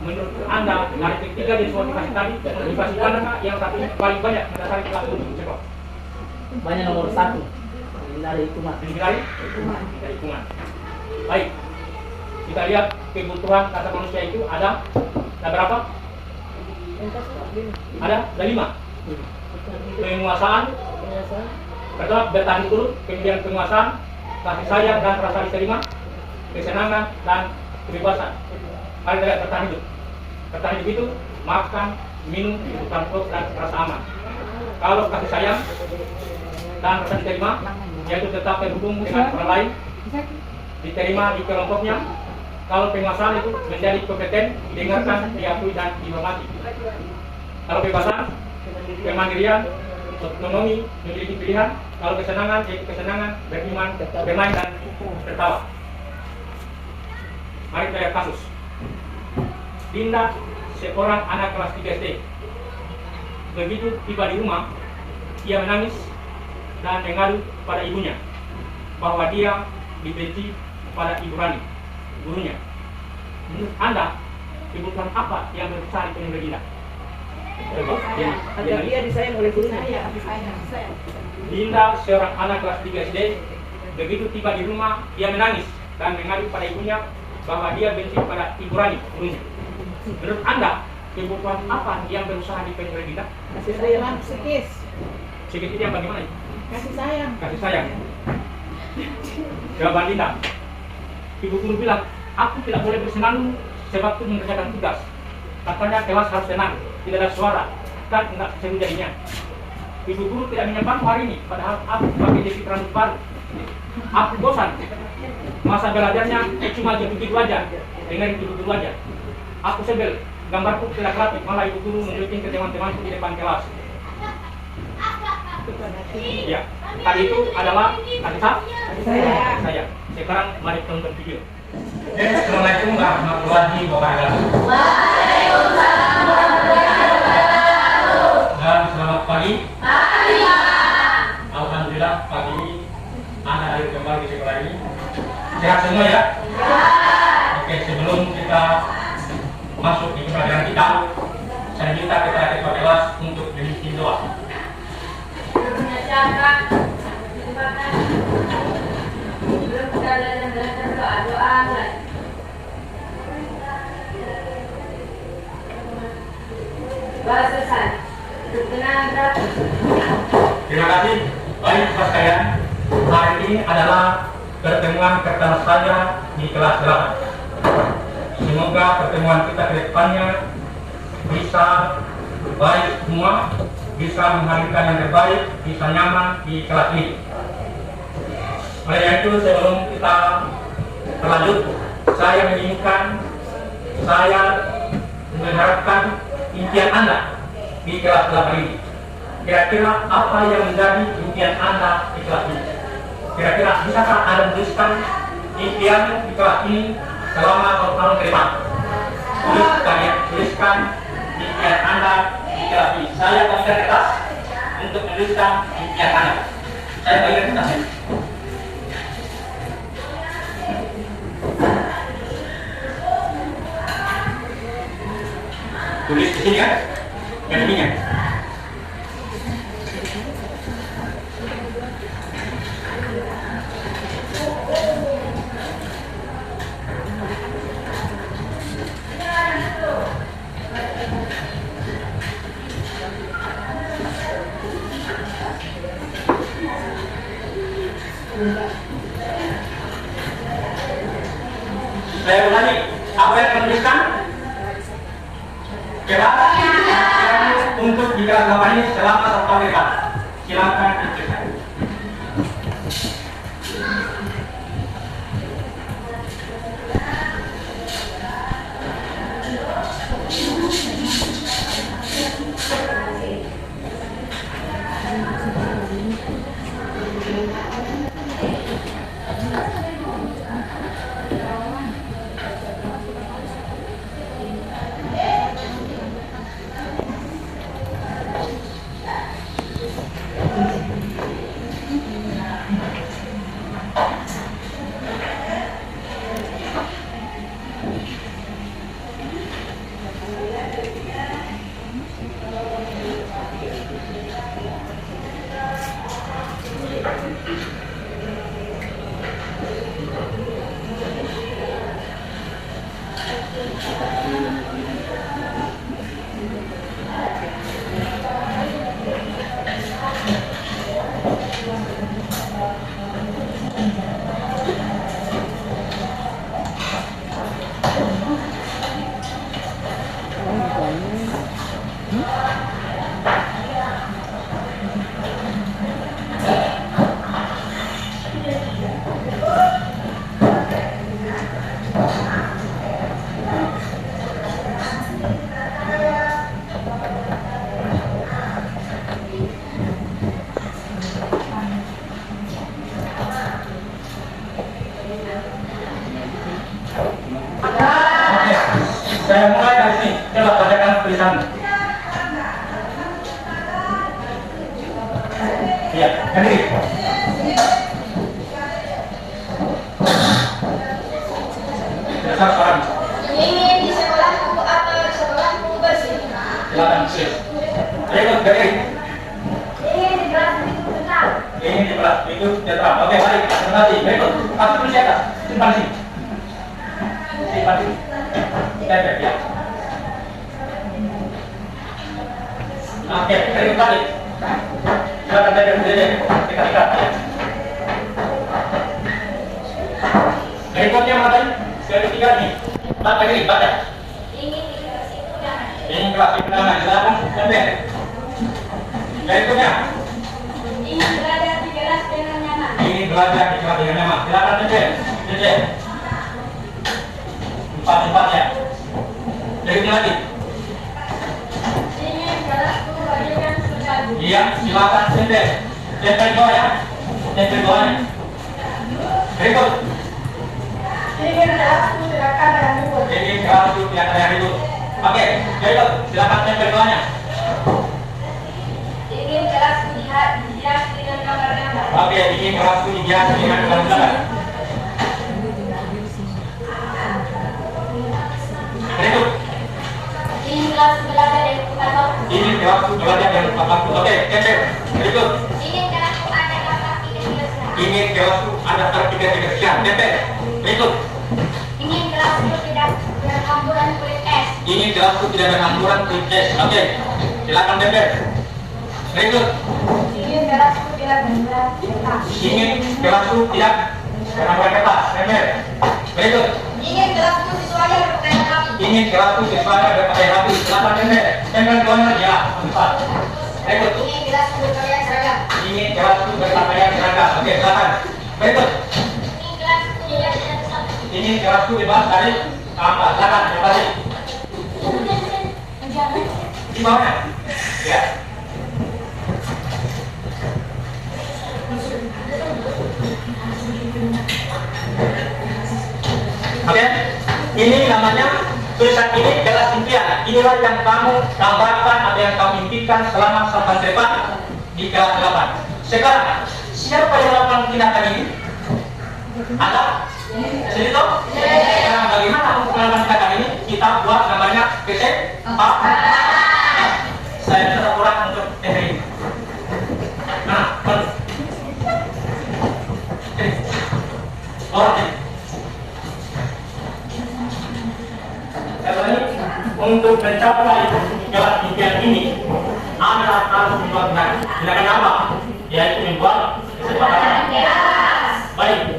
Menurut Anda, dari ketiga jenis motivasi tadi, motivasi manakah yang saat ini paling banyak mendasari perilaku murid di sekolah? Banyak nomor 1 dari hukuman. Menghindari hukuman. Baik, kita lihat kebutuhan dasar manusia itu ada berapa? Ada 5. Penguasaan, pertama bertahan hidup, kemudian penguasaan, kasih sayang dan rasa diterima, kesenangan dan kebebasan. Mari kita lihat bertahan hidup. Bertahan hidup itu makan, minum, kebutuhan pokok dan rasa aman. Kalau kasih sayang dan rasa diterima, yaitu tetap terhubung dengan orang lain, diterima di kelompoknya. Kalau penguasaan itu menjadi kompeten, didengarkan, diakui dan dihormati. Kalau kebebasan, kemandirian, otonomi, memiliki pilihan. Kalau kesenangan, yaitu kesenangan, bermain dan tertawa. Mari kita lihat kasus. Dinda, seorang anak kelas 3 SD. Begitu tiba di rumah, ia menangis dan mengadu pada ibunya bahwa dia dibenci pada Ibu Rani, gurunya. Menurut Anda, kebutuhan apa yang besar dipenuhi Dinda? Agar dia disayang oleh gurunya. Dinda, seorang anak kelas 3 SD, begitu tiba di rumah, dia menangis dan mengadu pada ibunya bahwa dia benci pada Ibu Rani, gurunya. Menurut Anda, kebutuhan apa yang berusaha dipenuhi oleh Dinda? Kasih sayang psikis. Psikis itu yang bagaimana? Kasih sayang. Kasih sayang. Jawaban Dinda, ibu guru bilang, aku tidak boleh bersenandung sebab itu mengerjakan tugas. Katanya kelas harus tenang, tidak ada suara, kan enggak seru jadinya. Ibu guru tidak menyapa hari ini, padahal aku pakai jadi rambut baru. Aku bosan. Masa belajarnya cuma gitu-gitu aja, dengerin ibu guru aja. Aku sebel, gambarku tidak rapi, malah ibu guru menunjukin ke teman-temanku di depan kelas. Ya, tadi itu adalah kasih sayang. Sekarang mari tonton video. Assalamualaikum warahmatullahi wabarakatuh. Waalaikumsalam warahmatullahi wabarakatuh. Dan selamat pagi. Alhamdulillah pagi ini anak hadir kembali di sekolah ini. Sehat semua ya? Oke, sebelum kita masuk di pelajaran kita, saya minta kepada ketua kelas untuk memimpin doa. Sebelum kita belajar doa mulai. Doa selesai. Berkenan. Terima kasih. Baik Bapak sekalian, hari ini adalah pertemuan pertama saya di kelas 8. Semoga pertemuan kita ke depannya bisa baik semua, bisa menghadirkan yang terbaik, bisa nyaman di kelas ini. Oleh itu, sebelum kita berlanjut, saya menginginkan, saya mengharapkan impian Anda di kelas 8 ini. Kira-kira apa yang menjadi impian Anda di kelas ini? Kira-kira bisakah Anda menuliskan impian di kelas ini selama tahun ke depan? Tuliskan impian Anda di kelas ini. Saya bagikan kertas untuk menuliskan impian Anda. Saya bagikan kertas ini. Tulis di sini kan? Jadinya. Saya ulangi, apa yang menuliskan? Kelas untuk di kelas 8 ini selama 1 tahun ke depan. Silakan dituliskan. Saya mulai dari sini. Coba bacakan tulisan. Iya, Henry. Dasar orang. Ingin di sekolahku atau di sekolahku bersih? Silakan tulis. Berikut Henry. Ingin di kelas itu tenang. Ini di kelas itu netral. Oke, baik. Terima kasih. Berikut. Kasih tulis di atas. Simpan di sini. Simpan di sini. Tempel ya. Oke, berikut lagi. Silakan tempel saja. Kita ikat ya. Berikutnya mana tadi? Seri 3 nih. Baca ini, baca. Ingin di kelas itu tenang. Ini kelas itu tangan. Silakan tempel. Berikutnya. Ingin berada di kelas dengan nyaman. Ini belajar di kelas dengan nyaman. Silakan tempel. Tempel. Empat ya. Berikutnya lagi. Ingin kelasku bagaikan sepatu. Iya, silakan tempel. Tempel bawah ya. Tempel bawahnya. Berikut. Ingin kelasku tidak ada yang ribut. Ini kelasku tidak ada yang ribut. Oke, berikut. Silakan tempel bawahnya. Ingin kelasku dihias dengan gambar nyaman. Oke, ini kelasku dihias dengan gambar. Berikut. Ingin kelasku belajar dari tepat waktu. Ini kelasku belajar yang tepat waktu. Oke, tempel. Berikut. Ingin kelasku ada dapat tidak selesai. Ini kelasku ada tertiga sekian. Tempel. Berikut. Ingin kelasku tidak berhamburan kulit es. Ini kelasku tidak ada hamburan kulit es. Oke, silakan tempel. Berikut. Ingin kelasku tidak berhamburan kertas. Ingin kelasku tidak berhamburan kertas. Tempel. Berikut. Ingin kelasku siswanya berpakaian rapi. Ingin kelasku siswanya berpakaian rapi. Silakan tempel. Tempel bawahnya ya. Empat. Berikut. Ingin kelasku berpakaian seragam. Ingin kelasku berpakaian seragam. Oke, silakan. Berikut. Ingin kelasku tidak satu. Ingin kelasku bebas dari sampah. Silakan kembali. Di bawahnya. Ya. Oke, ini namanya tulisan ini adalah impian. Inilah yang kamu gambarkan atau yang kamu impikan selama 8 depan di kelas 8. Sekarang, siapa yang melakukan tindakan ini? Anda? Jadi toh? Sekarang bagaimana untuk melakukan tindakan ini? Kita buat namanya PC. Saya minta kurang untuk ini. Nah, untuk mencapai kelas impian ini, Anda harus membuat tindakan apa? Yaitu membuat kesepakatan. Baik,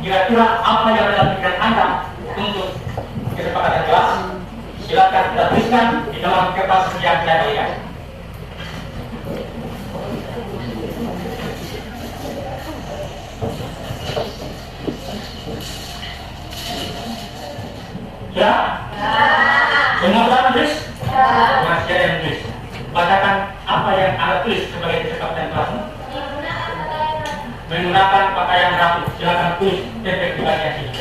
kira-kira apa yang ada dalam pikiran Anda untuk kesepakatan kelas? Silakan kita tuliskan di dalam kertas yang saya berikan. Ya? Semua sudah menulis? Masih ada yang menulis. Bacakan apa yang Anda tulis sebagai kesepakatan kelas. Menggunakan pakaian rapi. Silakan tulis tempel di bagian sini.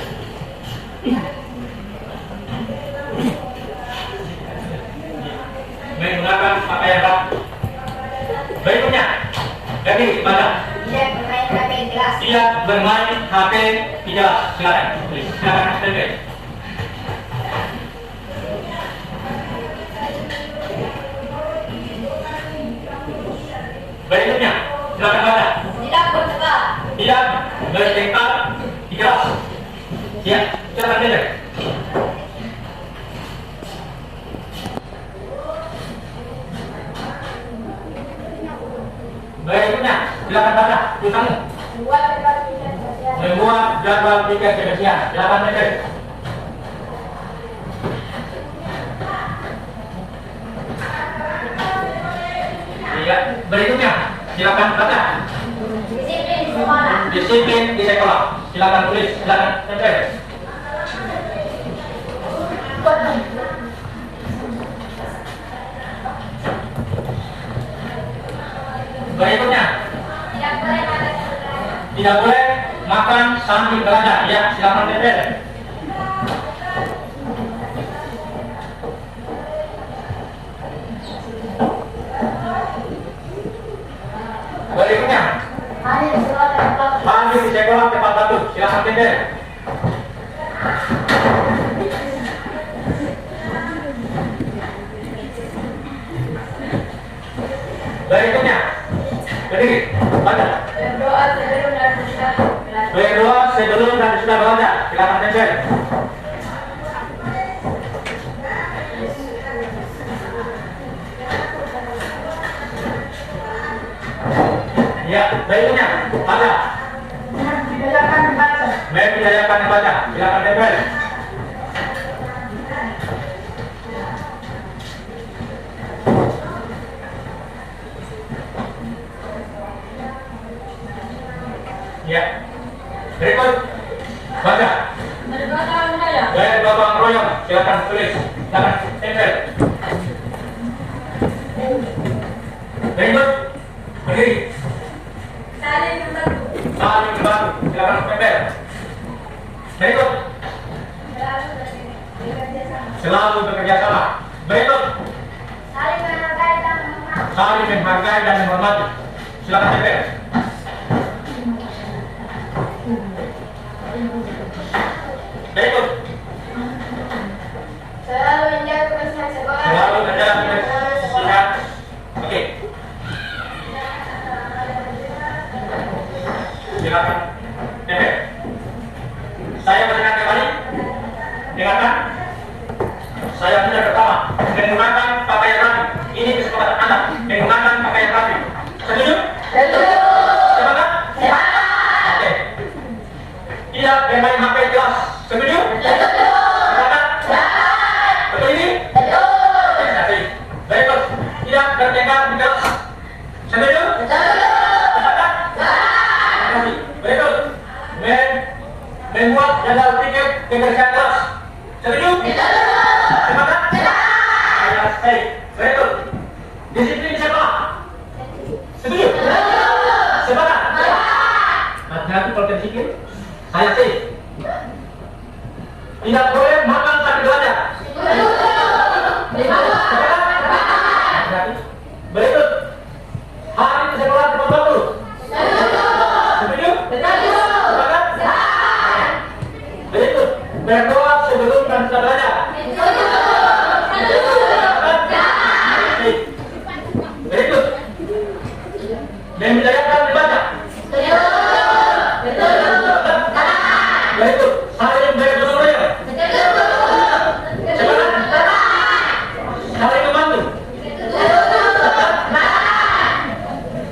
Menggunakan pakaian rapi. Berikutnya, jadi baca. Tidak bermain HP di kelas. Tidak bermain HP di kelas. Silakan tulis. Silakan tempel. Berikutnya, silakan baca. Tidak bertengkar. Tidak bertengkar di kelas. Ya, silakan tempel. Silakan baca tulisanmu. Membuat jadwal tiket kebersihan. Silakan mencari. Ya, berikutnya silakan baca. Disiplin di sekolah. Silakan tulis. Silakan mencari. Berikutnya, tidak boleh makan sambil belajar. Ya, silakan tempel. Berikutnya, hadir di sekolah tepat waktu. Silakan tempel. Berikutnya, berdiri, baca. Berdoa sebelum dan sudah belajar. Silakan tempel. Ya, berikutnya, baca. Membidayakan membaca. Silakan tempel. Ya. Berikut baca. Bergotong royong. Silakan tulis. Silakan tempel. Berikut berdiri. Saling membantu. Silakan tempel. Berikut selalu bekerja sama. Berikut saling menghargai dan menghormati. Silakan tempel. Berikut Selalu menjaga kebersihan sekolah. selalu menjaga kebersihan. Oke. Silakan tempel. Saya berikan kembali. Dengarkan. Saya punya pertama. Menggunakan pakaian rapi. Ini kesepakatan Anda. Menggunakan pakaian rapi. Setuju? Sepakat? Oke. Tidak bermain HP di kelas. Setuju? Sepakat? Betul ini? Berikut. Tidak bertengkar di kelas. Setuju? Sepakat? Berikut. Membuat jadwal tiket kebersihan kelas. Setuju? Sepakat? Baik. Berikut. Disiplin di sekolah. Setuju? Sepakat? Hati-hati kalau tersikir. Saya sih. Tidak boleh makan sambil belajar. Berikut. Hari di sekolah tepat waktu. Setuju? Sepakat? Berikut. Berdoa sebelum dan setelah belajar. Berikut. Membidayakan membaca. Berikut. Saling bergotong royong. Saling membantu.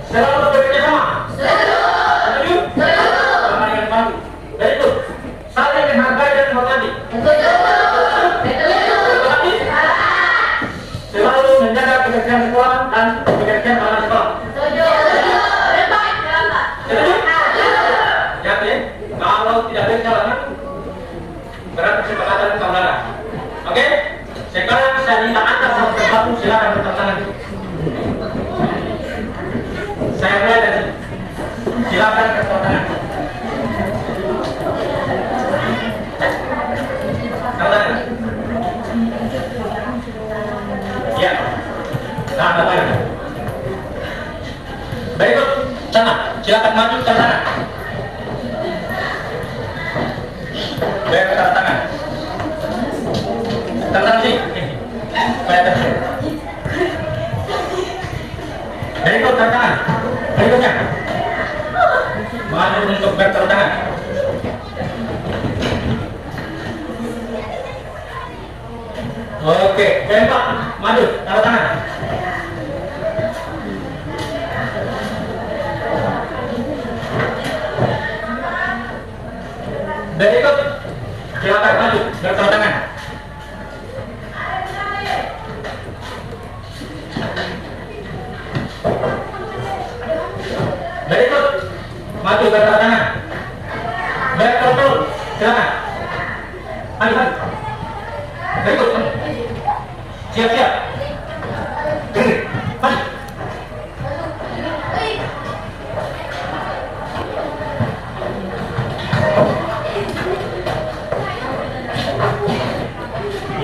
Selalu bekerja sama. Setuju? Saling membantu. Berikut. Saling menghargai dan menghormati. Selalu menjaga kebersihan sekolah dan kebersihan anak sekolah. Setuju? Yakin? Kalau tidak berjalan, berarti kesepakatan saudara. Oke? Sekarang saya minta Anda satu persatu silakan bertangan. Saya mulai dari silakan bertangan. Tangan. Ya. Tanda tangan. Berikut sana, silakan maju ke sana. Tanda tangan. Tanda sih. Berikut tanda tangan. Berikutnya. Maju untuk bertanda tangan. Oke, keempat, maju, tanda tangan. Berikut, silakan maju bertepuk tangan. Berikut, maju bertepuk tangan. Bertepuk, silakan. Maju. Berikut, siap-siap. Maju.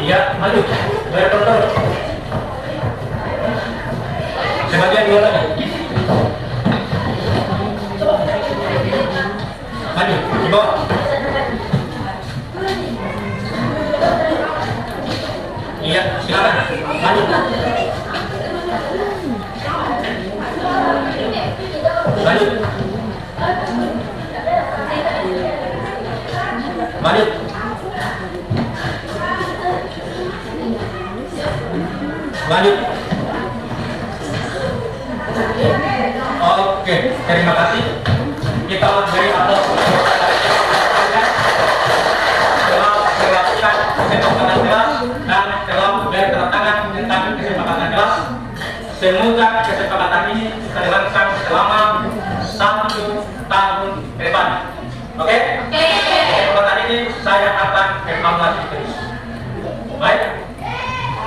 Iya, maju. Bertepuk. Sebagian dua lagi. Maju, di bawah. Iya, silakan. Maju. Maju. Maju. Maju. Oke, terima kasih. Kita beri aplaus telah melakukan kesepakatan kelas dan telah bertepuk tangan tentang kesepakatan kelas. Semoga kesepakatan ini terlaksana selama 1 tahun ke depan. Oke? Kesepakatan ini saya akan evaluasi terus. Baik,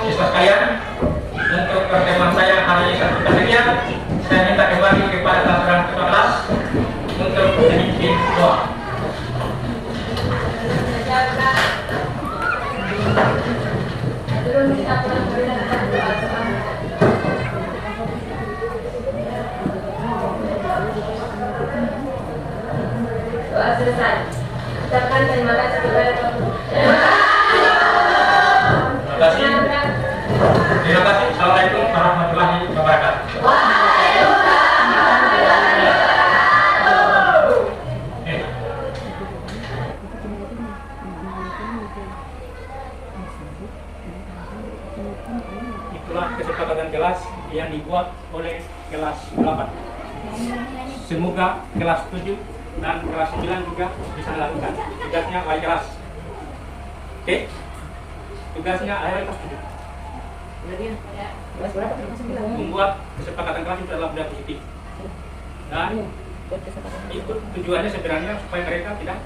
siswa sekalian, untuk pertemuan saya hari ini satu sekian. Saya minta kembali kepada sasaran ketua kelas untuk sedikit doa. Sebelum kita pulang kita berdoa. Doa selesai. Ucapkan terima kasih kepada Bapak. Terima kasih. Terima kasih. Assalamualaikum warahmatullahi wabarakatuh. Itulah kesepakatan kelas yang dibuat oleh kelas 8. Semoga kelas 7 dan kelas 9 juga bisa melakukan tugasnya wali kelas. Oke? Tugasnya akhir kelas 7. Membuat kesepakatan kelas itu adalah budaya positif. Dan itu tujuannya sebenarnya supaya mereka tidak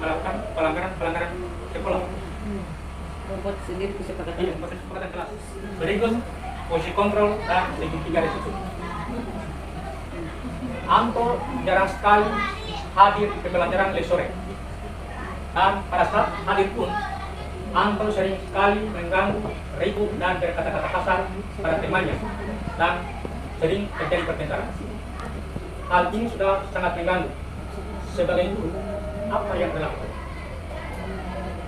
melakukan pelanggaran sekolah. Membuat sendiri kesepakatan. Iya, membuat kesepakatan kelas. Berikut posisi kontrol dan segi 3 resiko. Anto jarang sekali hadir di pembelajaran les sore. Dan pada saat hadir pun, Anto sering sekali mengganggu, ribut dan berkata-kata kasar pada temannya dan sering terjadi pertengkaran. Hal ini sudah sangat mengganggu. Sebagai guru, apa yang dilakukan?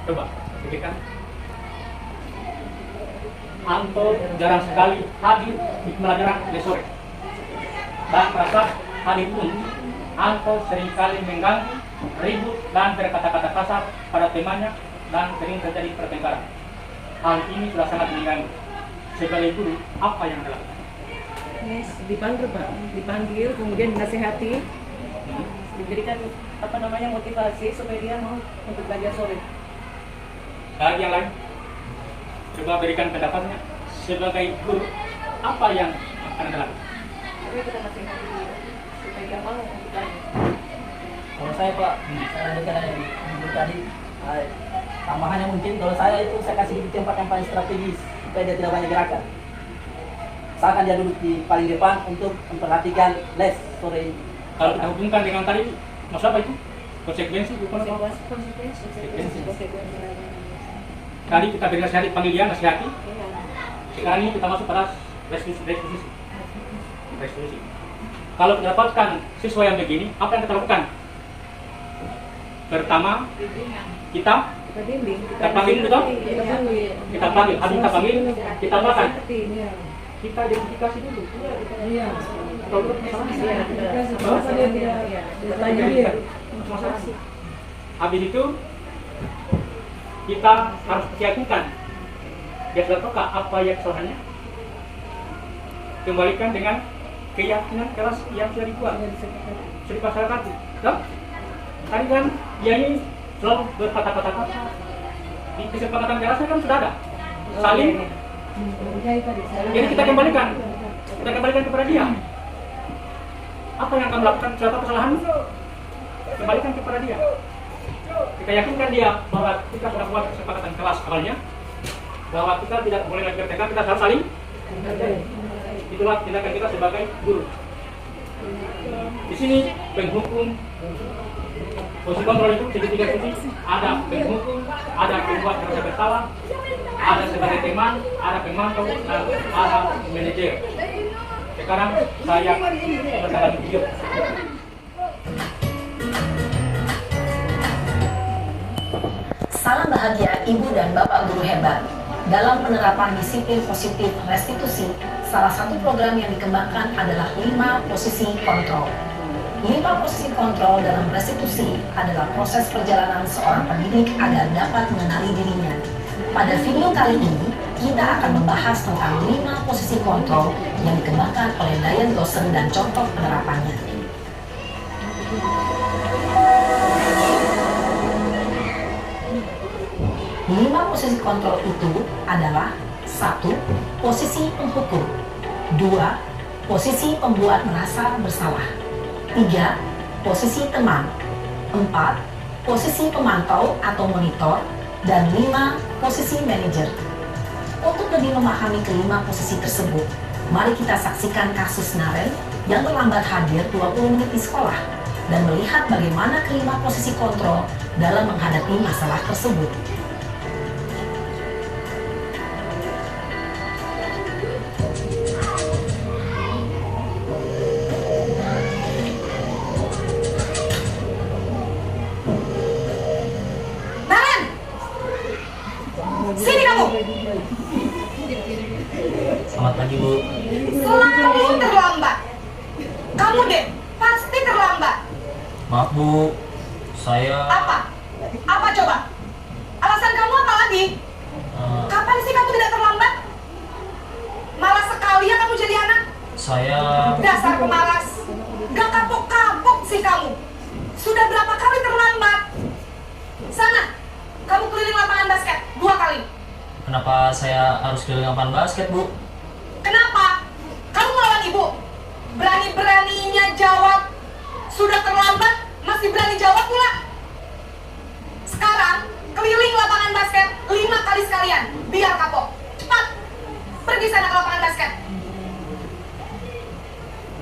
Coba, pikirkan. Anto jarang sekali hadir di pembelajaran les sore. Dan pada saat hadir pun, Anto seringkali mengganggu, ribut dan berkata-kata kasar pada temannya dan sering terjadi pertengkaran. Hal ini sudah sangat mengganggu. Sebagai guru, apa yang dilakukan? Yes, dipanggil Pak, dipanggil kemudian dinasihati, diberikan motivasi supaya dia mau untuk belajar sore. Bagi yang lain, coba berikan pendapatnya. Sebagai guru, apa yang akan dilakukan? Tapi kita nasihati dia supaya dia mau untuk belajar. Kalau saya Pak, saya dengar yang ibu tadi, tambahannya mungkin kalau saya itu saya kasih di tempat yang paling strategis supaya dia tidak banyak gerakan. Saya akan dia duduk di paling depan untuk memperhatikan les sore ini. Kalau kita hubungkan dengan tadi, maksud apa itu? Konsekuensi bukan apa? Konsekuensi. Tadi kita beri nasihat, panggil dia nasihati. Sekarang ini kita masuk pada resolusi. Kalau kita dapatkan siswa yang begini, apa yang kita lakukan? Pertama, kita bimbing, kita panggil betul? Kita panggil, habis kita panggil, kita makan. Kita identifikasi dulu. Iya. Kalau habis itu kita harus keyakinan dia sudah tahu apa yang kesalahannya, kembalikan dengan keyakinan keras yang sudah dibuat, sudah dipasarkan. tadi kan dia ini selalu berkata-kata. Di kesepakatan kerasnya kan sudah ada saling. Jadi kita kembalikan kepada dia. Apa yang akan melakukan suatu kesalahan, kembalikan kepada dia. Kita yakinkan dia bahwa kita sudah buat kesepakatan kelas awalnya, bahwa kita tidak boleh lagi bertengkar, kita harus saling. Itulah tindakan kita sebagai guru. Di sini penghukum, posisi kontrol itu segitiga fungsi. Ada penghukum, ada pembuat merasa bersalah, ada sebagai teman, ada pemantau, dan ada manajer. Sekarang saya berjalan video. Salam bahagia Ibu dan Bapak guru hebat. Dalam penerapan disiplin positif restitusi, salah satu program yang dikembangkan adalah 5 posisi kontrol. 5 posisi kontrol dalam restitusi adalah proses perjalanan seorang pendidik agar dapat mengenali dirinya. Pada video kali ini, kita akan membahas tentang 5 posisi kontrol yang dikembangkan oleh Diane Lawson dan contoh penerapannya. Lima posisi kontrol itu adalah 1. Posisi penghukum, 2. Posisi pembuat merasa bersalah, 3. Posisi teman, 4. Posisi pemantau atau monitor, dan 5. Posisi manajer. Untuk lebih memahami kelima posisi tersebut, mari kita saksikan kasus Naren yang terlambat hadir 20 menit di sekolah dan melihat bagaimana kelima posisi kontrol dalam menghadapi masalah tersebut. Sini kamu. Selamat pagi, Bu. Selalu terlambat. Kamu deh, pasti terlambat. Maaf, Bu. Saya... Apa? Apa coba? Alasan kamu apa lagi? Kapan sih kamu tidak terlambat? Malas sekali ya kamu jadi anak. Saya... Dasar pemalas. Gak kapok-kapok sih kamu. Sudah berapa kali terlambat? Sana, kamu keliling lapangan basket 2 kali. Kenapa saya harus keliling lapangan basket, Bu? Kenapa? Kamu melawan ibu? Berani-beraninya jawab. Sudah terlambat, masih berani jawab pula. Sekarang, keliling lapangan basket 5 kali sekalian. Biar kapok. Cepat, pergi sana ke lapangan basket.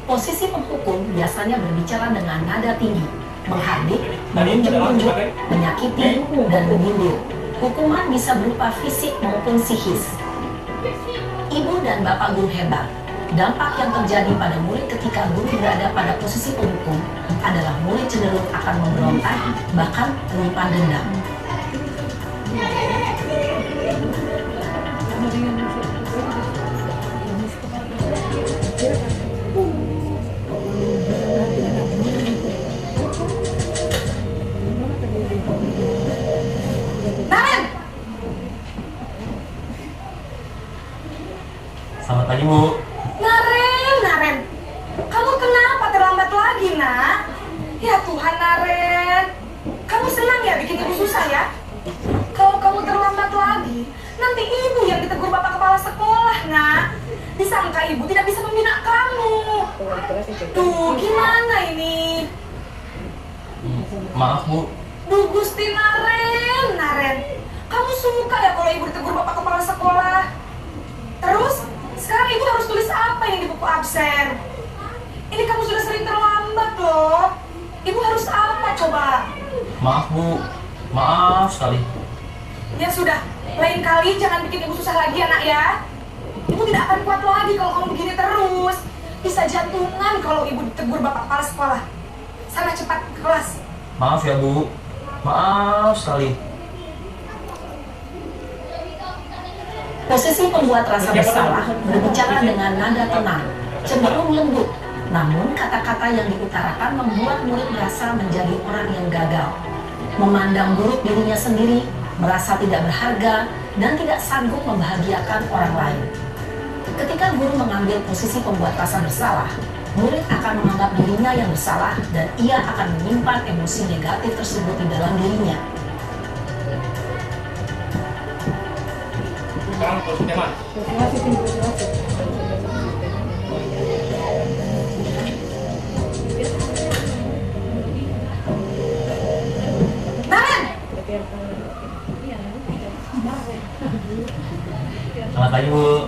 Posisi penghukum biasanya berbicara dengan nada tinggi, menghardik, menunjuk-nunjuk, menyakiti, dan menyindir. Hukuman bisa berupa fisik maupun psikis. Ibu dan Bapak guru hebat, dampak yang terjadi pada murid ketika guru berada pada posisi penghukum adalah murid cenderung akan memberontak, bahkan menyimpan dendam. Selamat pagi, Bu. Naren, kamu kenapa terlambat lagi, nak? Ya Tuhan, Naren, kamu senang ya bikin ibu susah ya? Kalau kamu terlambat lagi, nanti ibu yang ditegur bapak kepala sekolah, nak. Disangka ibu tidak bisa membina kamu. Tuh, gimana ini? Maaf, Bu. Duh, Gusti Naren, kamu suka ya kalau ibu ditegur bapak kepala sekolah? Terus, sekarang ibu harus tulis apa yang di buku absen? Ini kamu sudah sering terlambat loh. Ibu harus apa coba? Maaf, Bu. Maaf sekali. Ya sudah, lain kali jangan bikin ibu susah lagi ya, nak ya. Ibu tidak akan kuat lagi kalau kamu begini terus. Bisa jantungan kalau ibu ditegur bapak kepala sekolah. Sana cepat ke kelas. Maaf ya, Bu. Maaf sekali. Posisi pembuat rasa bersalah berbicara dengan nada tenang, cenderung lembut. Namun kata-kata yang diutarakan membuat murid merasa menjadi orang yang gagal, memandang buruk dirinya sendiri, merasa tidak berharga, dan tidak sanggup membahagiakan orang lain. Ketika guru mengambil posisi pembuat rasa bersalah, Murid akan menganggap dirinya yang bersalah dan ia akan menyimpan emosi negatif tersebut di dalam dirinya. Sekarang posisi teman. Persuasi, tim persuasi. Naren! Selamat pagi, Bu.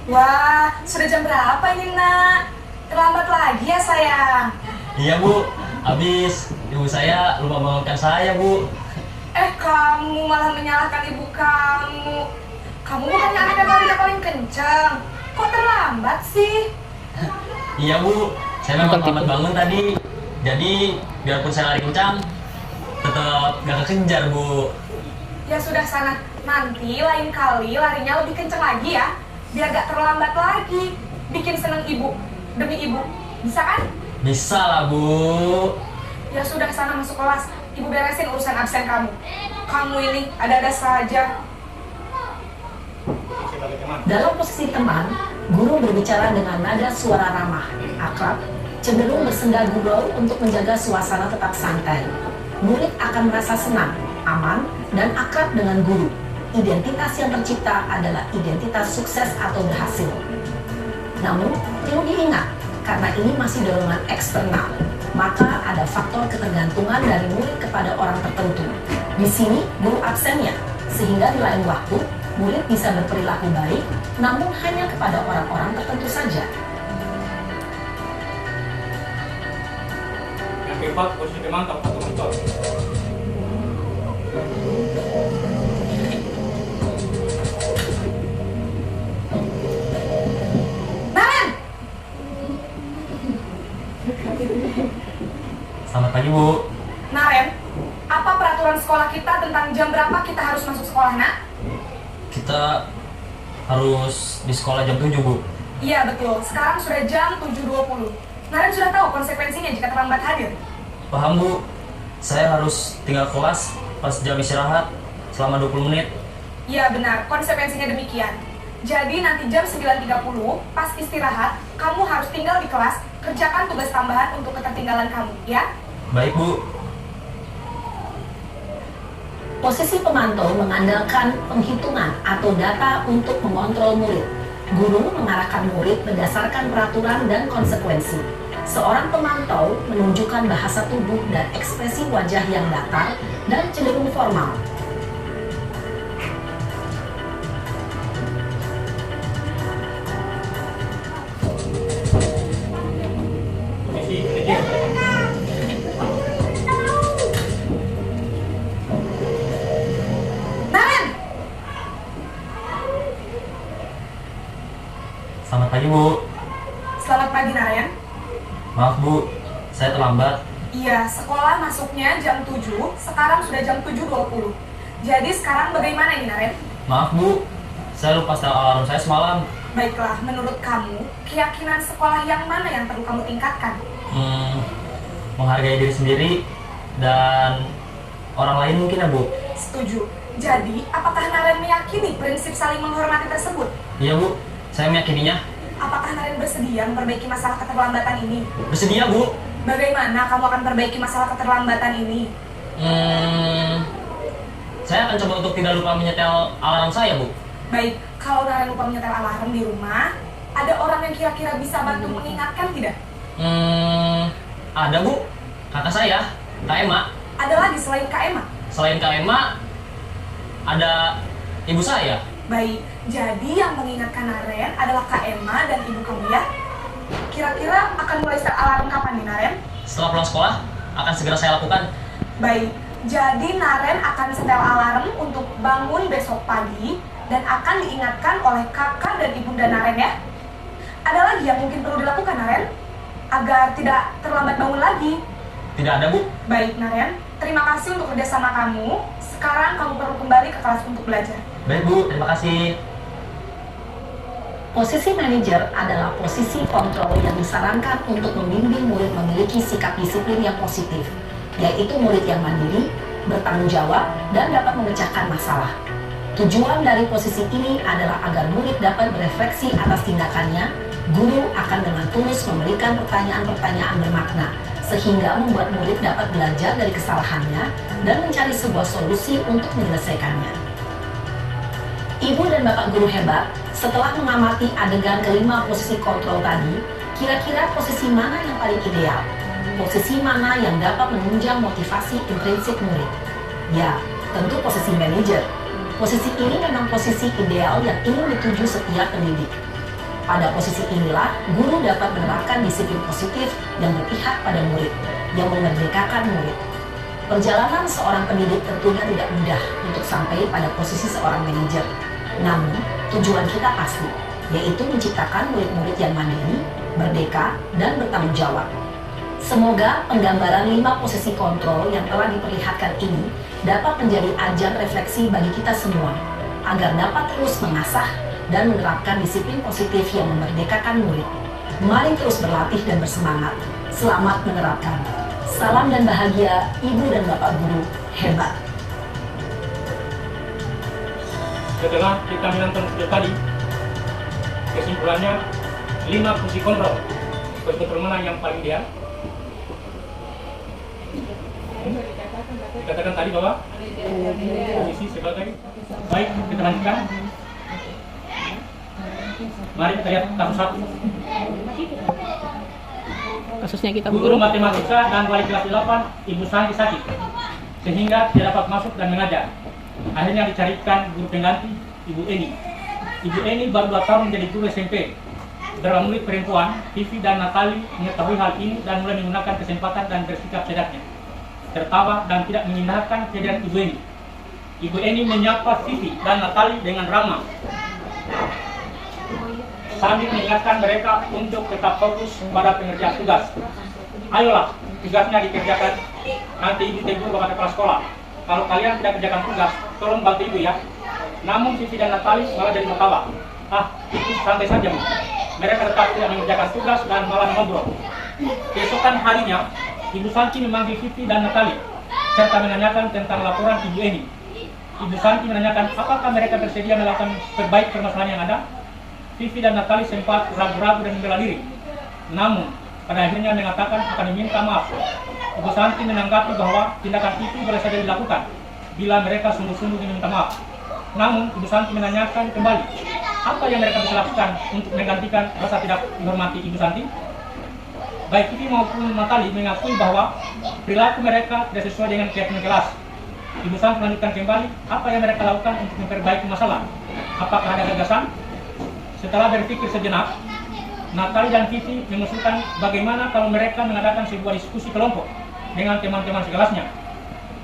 Wah, sudah jam berapa ini, Nak? Terlambat lagi ya, sayang. Iya, Bu. Habis ibu saya lupa bangunkan saya, Bu. Kamu malah menyalahkan ibu kamu. Kamu bukannya anak yang paling kencang. Kok terlambat sih? Iya, Bu. Saya memang terlambat bangun tadi. Jadi, biarpun saya lari kencang, tetap gak kekejar, Bu. Ya sudah sana. Nanti lain kali larinya lebih kencang lagi ya. Biar gak terlambat lagi. Bikin seneng ibu. Demi ibu. Bisa kan? Bisa lah, Bu. Ya sudah sana masuk kelas. Ibu beresin urusan absen kamu. Kamu ini ada-ada saja. Sebagai teman. Dalam posisi teman, guru berbicara dengan nada suara ramah, akrab, cenderung bersenda gurau untuk menjaga suasana tetap santai. Murid akan merasa senang, aman, dan akrab dengan guru. Identitas yang tercipta adalah identitas sukses atau berhasil. Namun, perlu diingat, karena ini masih dorongan eksternal, maka ada faktor ketergantungan dari murid kepada orang tertentu. Di sini, guru absennya, sehingga di lain waktu, murid bisa berperilaku baik, namun hanya kepada orang-orang tertentu saja. Yang keempat, posisi teman tanpa monitor. Naren! Selamat pagi, Bu. Naren, apa peraturan sekolah kita tentang jam berapa kita harus masuk sekolah, Nak? Kita harus di sekolah jam 7, Bu. Iya betul, sekarang sudah jam 7.20. Naren sudah tahu konsekuensinya jika terlambat hadir. Paham, Bu. Saya harus tinggal kelas pas jam istirahat selama 20 menit. Iya benar, konsekuensinya demikian. Jadi nanti jam 9.30 pas istirahat, kamu harus tinggal di kelas, kerjakan tugas tambahan untuk ketertinggalan kamu, ya? Baik, Bu. Posisi pemantau mengandalkan penghitungan atau data untuk mengontrol murid. Guru mengarahkan murid berdasarkan peraturan dan konsekuensi. Seorang pemantau menunjukkan bahasa tubuh dan ekspresi wajah yang datar dan cenderung formal. Posisi manajer. Naren! Selamat pagi, Bu. Selamat pagi, Naren. Maaf, Bu. Saya terlambat. Iya, sekolah masuknya jam 7, sekarang sudah jam 7.20. Jadi sekarang bagaimana ini, Naren? Maaf, Bu. Saya lupa setel alarm saya semalam. Baiklah, menurut kamu, keyakinan sekolah yang mana yang perlu kamu tingkatkan? Menghargai diri sendiri dan orang lain mungkin ya, Bu. Setuju. Jadi, apakah Naren meyakini prinsip saling menghormati tersebut? Iya, Bu. Saya meyakininya. Apakah Naren bersedia memperbaiki masalah keterlambatan ini? Bersedia, Bu. Bagaimana kamu akan perbaiki masalah keterlambatan ini? Saya akan coba untuk tidak lupa menyetel alarm saya, Bu. Baik, kalau Naren lupa menyetel alarm di rumah, ada orang yang kira-kira bisa bantu mengingatkan tidak? Ada, Bu. Kakak saya, Kak Emma. Ada lagi selain Kak Emma? Selain Kak Emma, ada ibu saya. Baik, jadi yang mengingatkan Naren adalah Kak Emma dan ibu kamu ya? Kira-kira akan mulai start alarm kapan nih, Naren? Setelah pulang sekolah, akan segera saya lakukan. Baik, jadi Naren akan setel alarm untuk bangun besok pagi dan akan diingatkan oleh kakak dan ibunda Naren ya. Ada lagi yang mungkin perlu dilakukan, Naren? Agar tidak terlambat bangun lagi. Tidak ada, Bu. Baik, Naren. Terima kasih untuk kerjasama kamu. Sekarang kamu perlu kembali ke kelas untuk belajar. Baik, Bu. Terima kasih. Posisi manajer adalah posisi kontrol yang disarankan untuk membimbing murid memiliki sikap disiplin yang positif, yaitu murid yang mandiri, bertanggung jawab, dan dapat memecahkan masalah. Tujuan dari posisi ini adalah agar murid dapat berefleksi atas tindakannya Guru akan dengan tulus memberikan pertanyaan-pertanyaan bermakna sehingga membuat murid dapat belajar dari kesalahannya dan mencari sebuah solusi untuk menyelesaikannya. Ibu dan Bapak guru hebat, setelah mengamati adegan kelima posisi kontrol tadi, kira-kira posisi mana yang paling ideal? Posisi mana yang dapat menunjang motivasi intrinsik murid? Ya, tentu posisi manajer. Posisi ini memang posisi ideal yang ingin dituju setiap pendidik. Pada posisi inilah, guru dapat menerapkan disiplin positif yang berpihak pada murid, yang memerdekakan murid. Perjalanan seorang pendidik tentunya tidak mudah untuk sampai pada posisi seorang manajer. Namun, tujuan kita pasti, yaitu menciptakan murid-murid yang mandiri, merdeka, dan bertanggung jawab. Semoga penggambaran 5 posisi kontrol yang telah diperlihatkan ini dapat menjadi ajang refleksi bagi kita semua, agar dapat terus mengasah dan menerapkan disiplin positif yang memerdekakan murid. Mari terus berlatih dan bersemangat. Selamat menerapkan. Salam dan bahagia Ibu dan Bapak guru hebat. Setelah kita menonton video tadi, kesimpulannya 5 fungsi kontrol. Fungsi kontrol mana yang paling ideal? Dikatakan tadi bahwa posisi sebagai baik. Kita lanjutkan. Mari kita lihat kasus 1. Kasusnya kita Guru matematika dan wali kelas 8 Ibu Santi sakit sehingga tidak dapat masuk dan mengajar. Akhirnya dicarikan guru pengganti Ibu Eni. Ibu Eni baru 2 tahun menjadi guru SMP. Beberapa murid perempuan, Vivi dan Natali mengetahui hal ini dan mulai menggunakan kesempatan dan bersikap sedatnya, tertawa dan tidak mengindahkan kehadiran Ibu Eni. Ibu Eni menyapa Vivi dan Natali dengan ramah, sambil mengingatkan mereka untuk tetap fokus pada pengerjaan tugas. Ayolah, tugasnya dikerjakan. Nanti ibu tegur bapak kepala sekolah. Kalau kalian tidak kerjakan tugas, tolong bantu ibu ya. Namun Vivi dan Natali malah jadi tertawa. Itu santai saja, Bu. Mereka tetap tidak mengerjakan tugas dan malah ngobrol. Keesokan harinya, Ibu Santi memanggil Vivi dan Natali serta menanyakan tentang laporan Ibu Eni. Ibu Santi menanyakan apakah mereka bersedia melakukan perbaiki permasalahan yang ada. Vivi dan Natali sempat ragu-ragu dan membela diri. Namun, pada akhirnya mengatakan akan meminta maaf. Ibu Santi menanggapi bahwa tindakan itu boleh saja dilakukan bila mereka sungguh-sungguh meminta maaf. Namun, Ibu Santi menanyakan kembali, apa yang mereka bisa lakukan untuk menggantikan rasa tidak dihormati Ibu Santi? Baik Vivi maupun Natali mengakui bahwa perilaku mereka tidak sesuai dengan keyakinan kelas. Ibu Santi melanjutkan kembali apa yang mereka lakukan untuk memperbaiki masalah. Apakah ada gagasan? Setelah berpikir sejenak, Natali dan Vivi mengusulkan bagaimana kalau mereka mengadakan sebuah diskusi kelompok dengan teman-teman sekelasnya.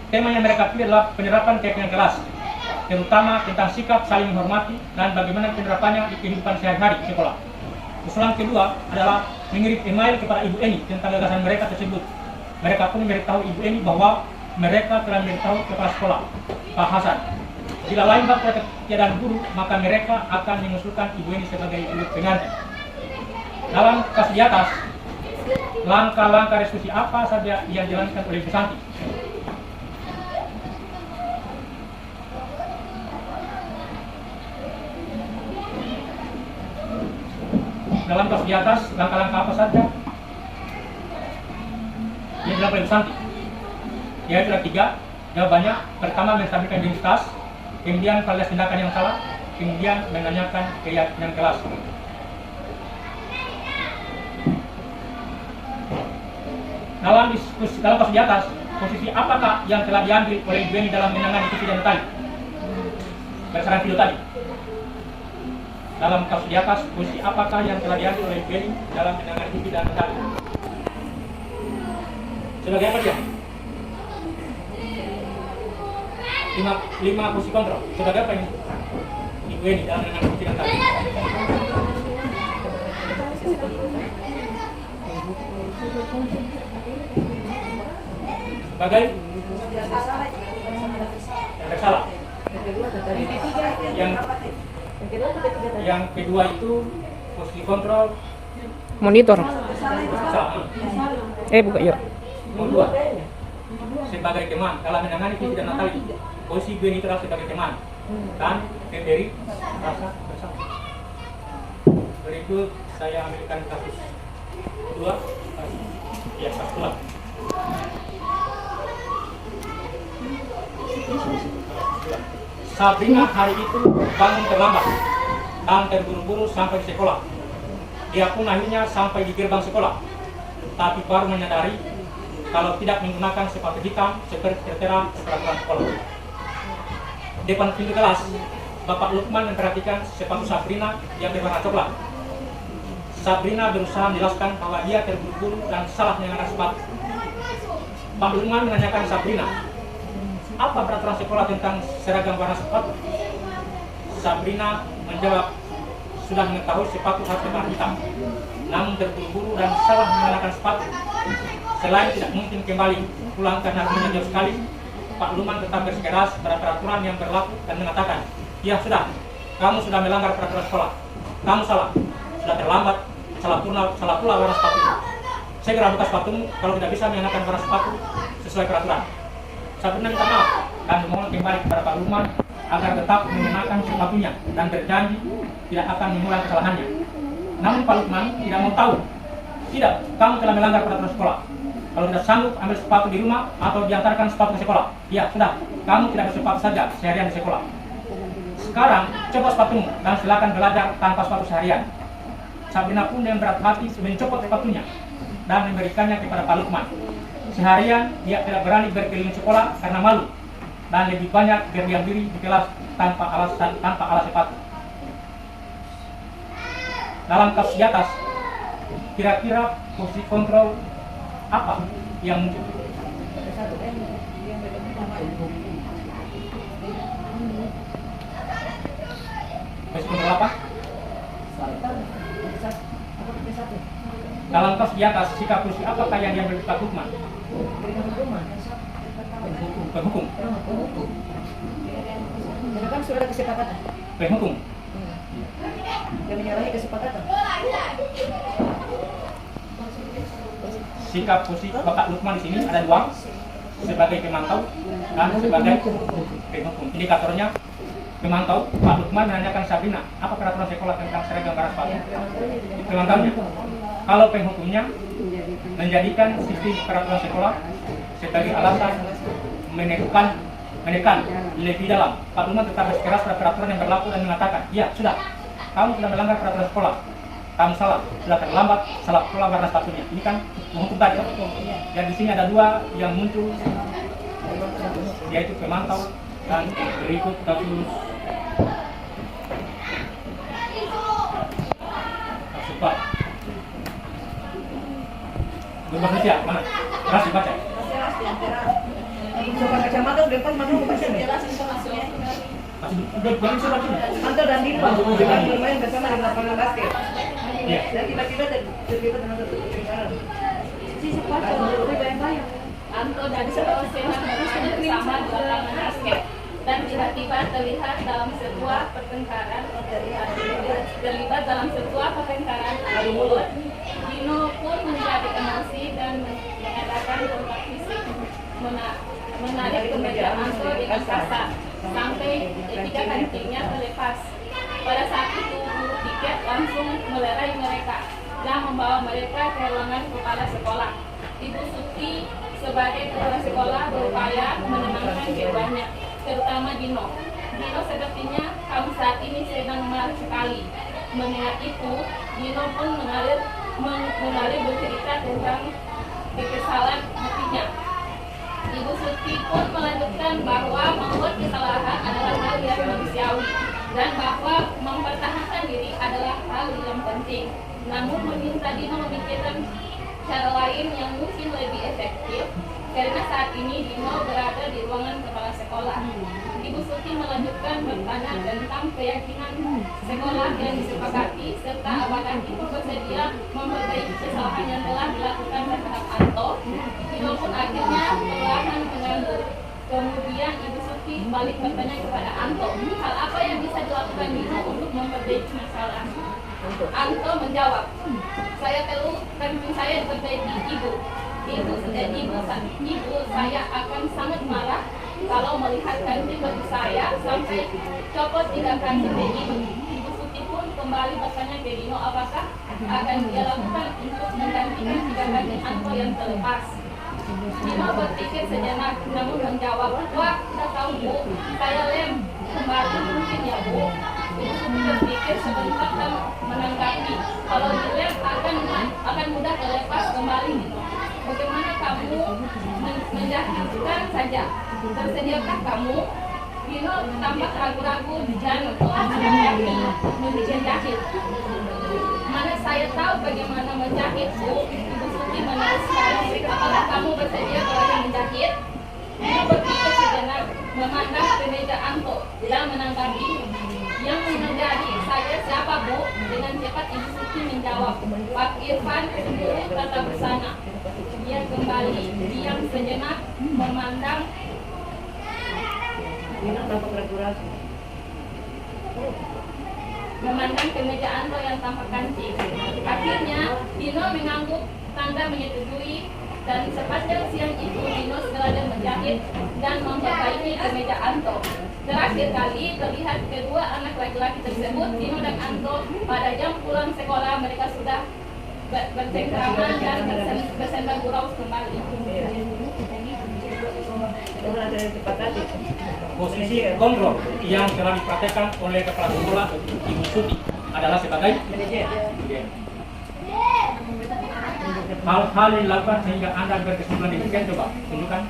Tema yang mereka pilih adalah penerapan keyakinan kelas, terutama tentang sikap saling menghormati dan bagaimana penerapannya di kehidupan sehari-hari di sekolah. Usulan kedua adalah mengirim email kepada Ibu Eni tentang gagasan mereka tersebut. Mereka pun memberitahu Ibu Eni bahwa mereka telah memberitahu kepala sekolah, Pak Hasan. Bila lain faktor ketiadaan guru, maka mereka akan mengusulkan Ibu Eni sebagai guru pengganti. Dalam kasus di atas, langkah-langkah resolusi apa saja yang dilakukan oleh Ibu Santi? Dalam kasus di atas, langkah-langkah apa saja yang dilakukan oleh Ibu Santi? Yaitu ada 3. Jawabannya, pertama menstabilkan identitas, kemudian validas tindakan yang salah, kemudian menanyakan keyakinan kelas. Dalam kasus di atas, posisi apakah yang telah diambil oleh Ibu Eni dalam menangani Vivi dan Natali? Berdasarkan video tadi. Dalam kasus di atas, posisi apakah yang telah diambil oleh Ibu Eni dalam menangani Vivi dan Natali? Sebagai apa dia? 5 posisi kontrol. Sebagai apa ini? Ibu Eni dalam menangani Vivi dan Natali. Sebagai yang bersalah. Yang kedua itu posisi kontrol monitor. salah. Buka yuk. Kedua sebagai teman dalam menangani Vivi dan Natali. Posisi Ibu Eni itu adalah sebagai teman dan memberi rasa bersalah. berikut saya ambilkan kasus kedua. Ya, kasus kedua. Sabrina hari itu bangun terlambat dan terburu-buru sampai di sekolah. Dia pun akhirnya sampai di gerbang sekolah, tapi baru menyadari kalau tidak menggunakan sepatu hitam seperti tertera peraturan sekolah. Depan pintu kelas, Bapak Lukman memperhatikan sepatu Sabrina yang berwarna coklat. Sabrina berusaha menjelaskan bahwa dia terburu-buru dan salah mengenakan sepatu. Pak Lukman menanyakan Sabrina, apa peraturan sekolah tentang seragam warna sepatu? Sabrina menjawab, sudah mengetahui sepatu harus berwarna hitam, namun terburu-buru dan salah mengenakan sepatu. Selain tidak mungkin kembali pulang karena rumahnya jauh sekali, Pak Lukman tetap bersikeras pada peraturan yang berlaku dan mengatakan, ya sudah, kamu sudah melanggar peraturan sekolah. Kamu salah, sudah terlambat, salah pula warna sepatu. Segera buka sepatumu kalau tidak bisa mengenakan warna sepatu sesuai peraturan. Sabrina minta maaf dan memohon kembali kepada Pak Lukman agar tetap mengenakan sepatunya dan berjanji tidak akan mengulang kesalahannya. Namun Pak Lukman tidak mau tahu. Tidak, kamu telah melanggar peraturan sekolah. Kalau tidak sanggup, ambil sepatu di rumah atau diantarkan sepatu ke sekolah. Ya, sudah, kamu tidak bersepatu saja seharian di sekolah. Sekarang, coba sepatumu dan silakan belajar tanpa sepatu seharian. Sabrina pun dengan berat hati mencopot sepatunya dan memberikannya kepada Pak Lukman. Seharian, dia tidak berani berkeliling sekolah karena malu dan lebih banyak berdiam diri di kelas tanpa alas sepatu. Dalam kasus di atas, kira-kira posisi kontrol apa yang muncul? Posisi kontrol apa? Dalam kasus di atas, sikap posisi apakah yang diambil Pak Lukman? Penghukum. Karena kan sudah ada kesepakatan. Penghukum. Yang menyalahi kesepakatan. Sikap posisi Bapak Lukman di sini ada dua, sebagai pemantau dan sebagai penghukum. Indikatornya pemantau, Pak Lukman menanyakan Sabrina, apa peraturan sekolah tentang seragam warna sepatu? Pemantaunya. Kalau penghukumnya menjadikan sistem peraturan sekolah sebagai alasan menekan lebih dalam. Pak Lukman tetap bersikeras pada peraturan yang berlaku dan mengatakan, ya sudah, kamu sudah melanggar peraturan sekolah. Kamu salah, sudah terlambat, salah pula warna sepatunya. Ini kan menghukum tadi. Dan di sini ada dua yang muncul, yaitu pemantau dan berikut kasus Pak. Berbahasa mana? Keras dibaca. Coba kacamata udah depan mana baca nih? Udah bisa baca. Anto dan Dino dengan bermain bersama di lapangan basket. Iya. Dan tiba-tiba terlibat dengan pertengkaran. Anto dan Dino sedang bersama di lapangan basket dan tiba-tiba terlibat dalam sebuah pertengkaran adu mulut. Dino pun menjadi emosi dan mengadakan kontak fisik, menarik kemeja Anto dengan kasar sampai ketiga kancingnya terlepas. Pada saat itu guru tiket langsung melerai mereka dan membawa mereka ke ruangan kepala sekolah. Ibu Suti sebagai kepala sekolah berupaya menenangkan keduanya, terutama Dino. Dino sepertinya kaum saat ini sedang marah sekali. Mendengar itu, Dino pun mengalir bercerita tentang kekesalan hatinya. Ibu Suti pun melanjutkan bahwa membuat kesalahan adalah hal yang manusiawi dan bahwa mempertahankan diri adalah hal yang penting. Namun meminta Dino memikirkan cara lain yang mungkin lebih efektif karena saat ini Dino berada di ruangan kepala sekolah. Ibu Suti melanjutkan bertanya tentang keyakinan sekolah yang disepakati serta apakah itu bersedia memperbaiki kesalahan yang telah dilakukan terhadap Anto. Dino pun akhirnya perlahan mengangguk. Kemudian Ibu Suti balik bertanya kepada Anto, hal apa yang bisa dilakukan Dino untuk memperbaiki masalah? Anto menjawab, saya perlu kambing saya diperbaiki Ibu. Ibu saya akan sangat marah kalau melihat kancing baju saya sampai copot 3 kancing Ibu. Ibu Suti pun kembali bertanya ke Dino apakah akan dia lakukan untuk menggantikan 3 kaki Anto yang terlepas. Dino berpikir sejenak namun menjawab, wah, udah tahu Bu, saya lem kembali mungkin ya Bu. Ibu berpikir sebentar dan menanggapi, kalau dilem akan mudah terlepas kembali Dino. Bagaimana kamu menjahitkan saja? Tersediakah kamu? Dino tampak ragu-ragu dan hati-hati menjahit. Mana saya tahu bagaimana menjahit, Bu. Ibu Suti meneruskan, apakah kamu bersedia kalau menjahit? Dino berpikir sejenak, memandang ke meja Anto dan menanggapi, yang menjadi saya siapa Bu? Dengan cepat Ibu Suti menjawab, Pak Irfan, guru tata busana. Dia kembali diam sejenak memandang ke meja Anto yang tampak kancing. Akhirnya Dino mengangguk tanda menyetujui dan sepanjang siang itu Dino sengaja menjahit dan memperbaiki ke meja Anto. Terakhir kali terlihat kedua anak laki-laki tersebut, Dino dan Anto, pada jam pulang sekolah mereka sudah bercengkraman dan bersenda gurau kembali. Posisi kontrol yang telah dipraktekkan oleh kepala sekolah Ibu Suti adalah sebagai hal-hal yang dilakukan sehingga Anda berkesimpulan demikian, coba tunjukkan.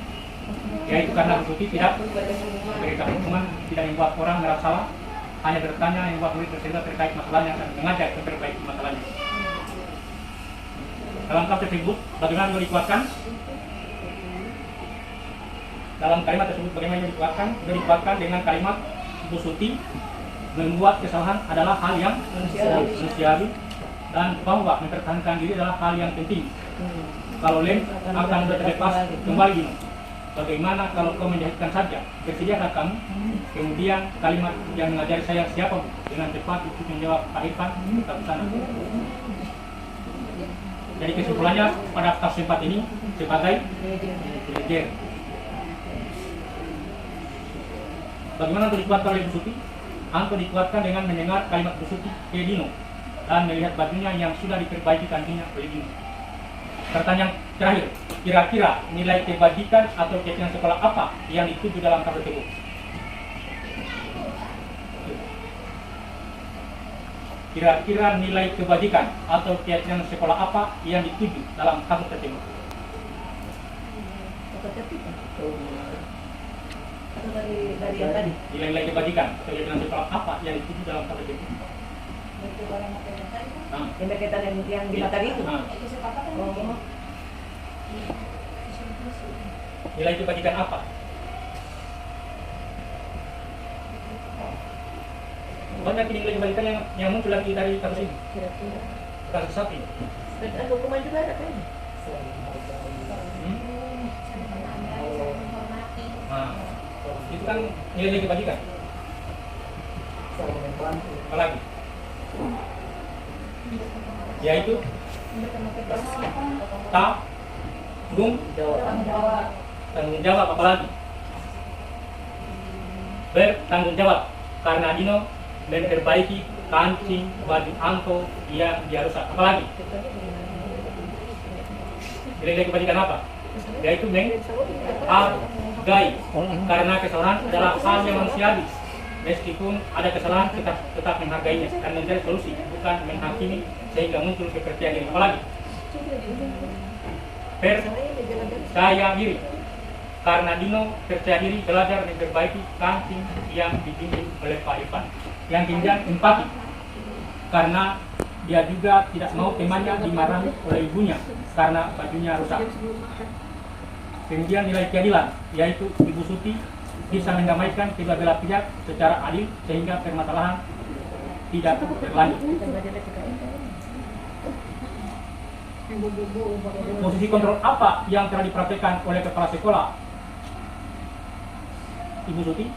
Yaitu karena Bu Suti tidak memberikan hukuman, tidak membuat orang merasa salah, hanya bertanya yang membuat murid tersedot terkait masalahnya dan mengajak memperbaiki masalahnya. Dalam kalimat tersebut, bagaimana dikuatkan? Dalam kalimat tersebut bagaimana dikuatkan dengan kalimat Bu Suti membuat kesalahan adalah hal yang manusiawi dan bahwa mempertahankan diri adalah hal yang penting. Kalau lem akan terlepas kembali Dino. Bagaimana kalau kau menjahitkan saja? Bersediakah kamu? Kemudian kalimat yang mengajari saya siapa Bu? Dengan cepat itu menjawab Pak Irfan, tetap sana. Jadi kesimpulannya pada kasus 4 ini sebagai manajer. Bagaimana untuk dikuatkan oleh Bu Suti? Anto dikuatkan dengan mendengar kalimat Bu Suti ke Dino dan melihat bajunya yang sudah diperbaiki kancingnya oleh Dino. Pertanyaan terakhir, kira-kira nilai kebajikan atau keyakinan sekolah apa yang dituju dalam tabel tersebut? Kira-kira nilai kebajikan atau keyakinan sekolah apa yang dituju dalam kasus tersebut? Dari yang tadi. Nilai kebajikan atau keyakinan sekolah apa yang dituju dalam kasus tersebut? Yang berkaitan yang di tadi itu. Nilai kebajikan apa? Banyak nilai kebajikan yang muncul lagi dari kasus ini. Kasus sapi. Dan hukuman juga ada kan? Itu kan nilai kebajikan. Apalagi? Yaitu tanggung jawab, apalagi bertanggung jawab karena Dino memperbaiki kancing baju Anto yang dia rusak, apalagi nilai kebajikan apa? Yaitu menghargai karena kesalahan adalah hal yang manusiawi. Meskipun ada kesalahan tetap menghargainya dan mencari solusi, bukan menghakimi sehingga muncul kepercayaan diri. Apalagi percaya diri karena Dino percaya diri belajar memperbaiki kancing yang dibimbing oleh Pak Irfan. Yang kemudian empati karena dia juga tidak mau temannya dimarahi oleh ibunya karena bajunya rusak. Kemudian nilai keadilan, yaitu Ibu Suti bisa mendamaikan kedua belah pihak secara adil sehingga permasalahan tidak berlanjut. Posisi kontrol apa yang telah dipraktekkan oleh kepala sekolah Ibu Suti?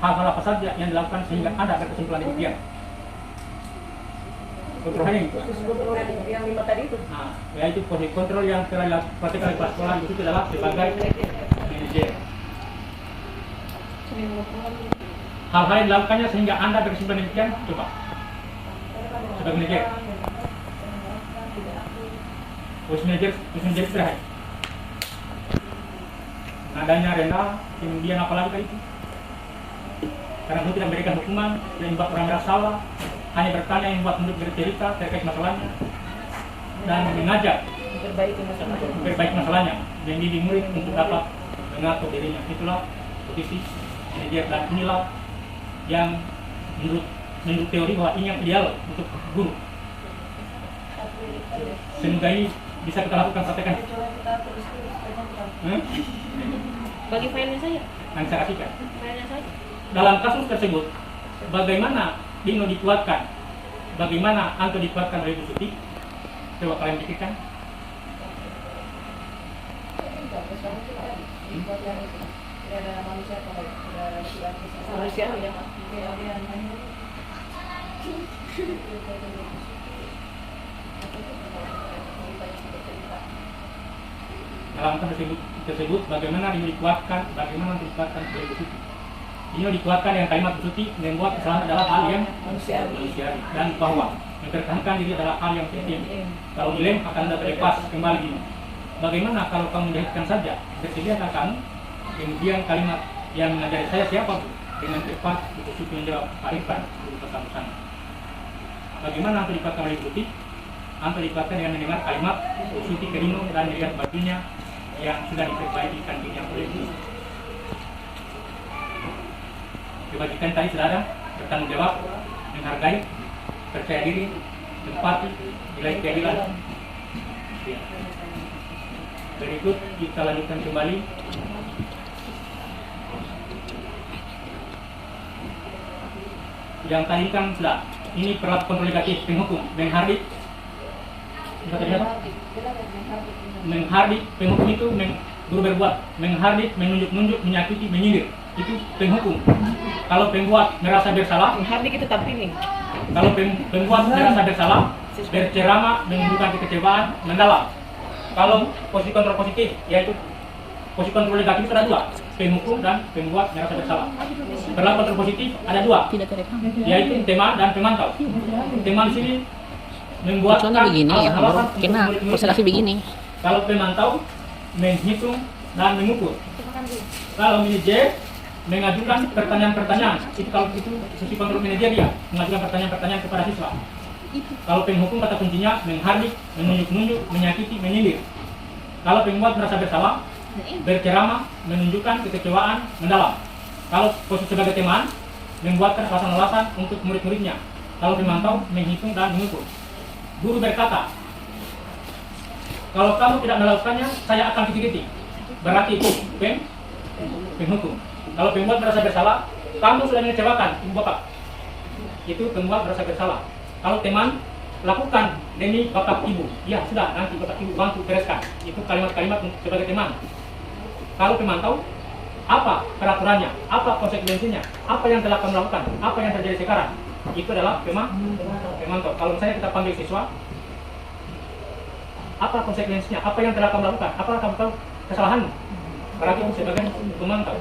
Hal-hal apa saja yang dilakukan sehingga Anda berkesimpulan demikian? Kontrolnya itu. Yang 5 tadi itu. Yaitu posisi kontrol yang telah dipraktekkan oleh kepala sekolah Ibu Suti adalah sebagai manajer. Hal-hal yang dilakukannya sehingga Anda berkesimpulan demikian, coba. sebagai manajer. Posisi manajer terakhir. Nadanya rendah, kemudian apalagi kali itu? Karena beliau tidak memberikan hukuman, tidak membuat orang merasa salah, hanya bertanya yang membuat murid bercerita terkait masalahnya dan mengajak memperbaiki masalahnya dan dididik murid untuk dapat mengatur dirinya. Itulah posisi manajer, dan inilah yang menurut teori bahwa ini yang ideal untuk guru. Semoga ini bisa kita lakukan, praktekkan. Bagi filenya saya. Nanti saya kasihkan. Filenya saya. Dalam kasus tersebut, bagaimana Dino dikuatkan? Bagaimana Anto dikuatkan oleh Bu Suti? Coba kalian pikirkan. Manusia ya. Dalam kasus tersebut, bagaimana Dino dikuatkan? Bagaimana dikuatkan oleh Bu Suti? Dino dikuatkan dengan kalimat Bu Suti, membuat kesalahan adalah hal yang manusiawi dan bahwa mempertahankan diri adalah hal yang penting. Kalau dilem akan terlepas kembali Dino. Bagaimana kalau kamu menjahitkan saja? Bersediakah kamu? Kemudian kalimat yang mengajari saya siapa Bu? Dengan cepat Bu Suti menjawab, Pak Irfan, guru pertama sana. Bagaimana Anto dikuatkan oleh Bu Suti? Anto dikuatkan dengan mendengar kalimat Bu Suti ke Dino dan melihat bajunya yang sudah diperbaiki kantinnya oleh Bu. Kebajikan tadi saudara bertanggung jawab, menghargai, percaya diri, empati, nilai keadilan. Ya. Berikut kita lanjutkan kembali. Yang tadi kan sudah, ini perlakuan kontrol negatif penghukum, menghardik. Menghardik penghukum itu guru berbuat, menghardik, menunjuk-nunjuk, menyakiti, menyindir. Itu penghukum. Kalau pembuat merasa bersalah, Menghardik itu tapi nih. kalau pembuat merasa bersalah, berceramah, menunjukkan kekecewaan, mendalam. Kalau posisi kontrol positif, yaitu posisi kontrol negatif itu ada dua, penghukum dan pembuat merasa bersalah. Perlakuan kontrol positif ada dua, yaitu teman dan pemantau. Teman di sini membuatkan alasan kena presentasi begini. Kalau pemantau menghitung dan mengukur. Kalau manajer mengajukan pertanyaan-pertanyaan, itu kalau itu sisi kontrol manajer dia mengajukan pertanyaan-pertanyaan kepada siswa. Kalau penghukum kata kuncinya menghardik, menunjuk-nunjuk, menyakiti, menyindir. Kalau pembuat merasa bersalah, berceramah, menunjukkan kekecewaan mendalam. Kalau posisi sebagai teman, membuatkan alasan-alasan untuk murid-muridnya. Kalau pemantau, menghitung dan mengukur. Guru berkata, kalau kamu tidak melakukannya, saya akan titik-titik. Berarti itu penghukum. Kalau pembuat merasa bersalah, kamu sudah mengecewakan ibu bapak. Itu pembuat merasa bersalah. Kalau teman, lakukan demi bapak ibu. Ya sudah, nanti bapak ibu bantu bereskan. Itu kalimat-kalimat sebagai teman. Kalau pemantau, apa peraturannya? Apa konsekuensinya? Apa yang telah kamu lakukan? Apa yang terjadi sekarang? Itu adalah pemantau. Kalau misalnya kita panggil siswa, apa konsekuensinya? Apa yang telah kamu lakukan? Apa kamu tahu kesalahanmu? Berarti itu sebagai pemantau.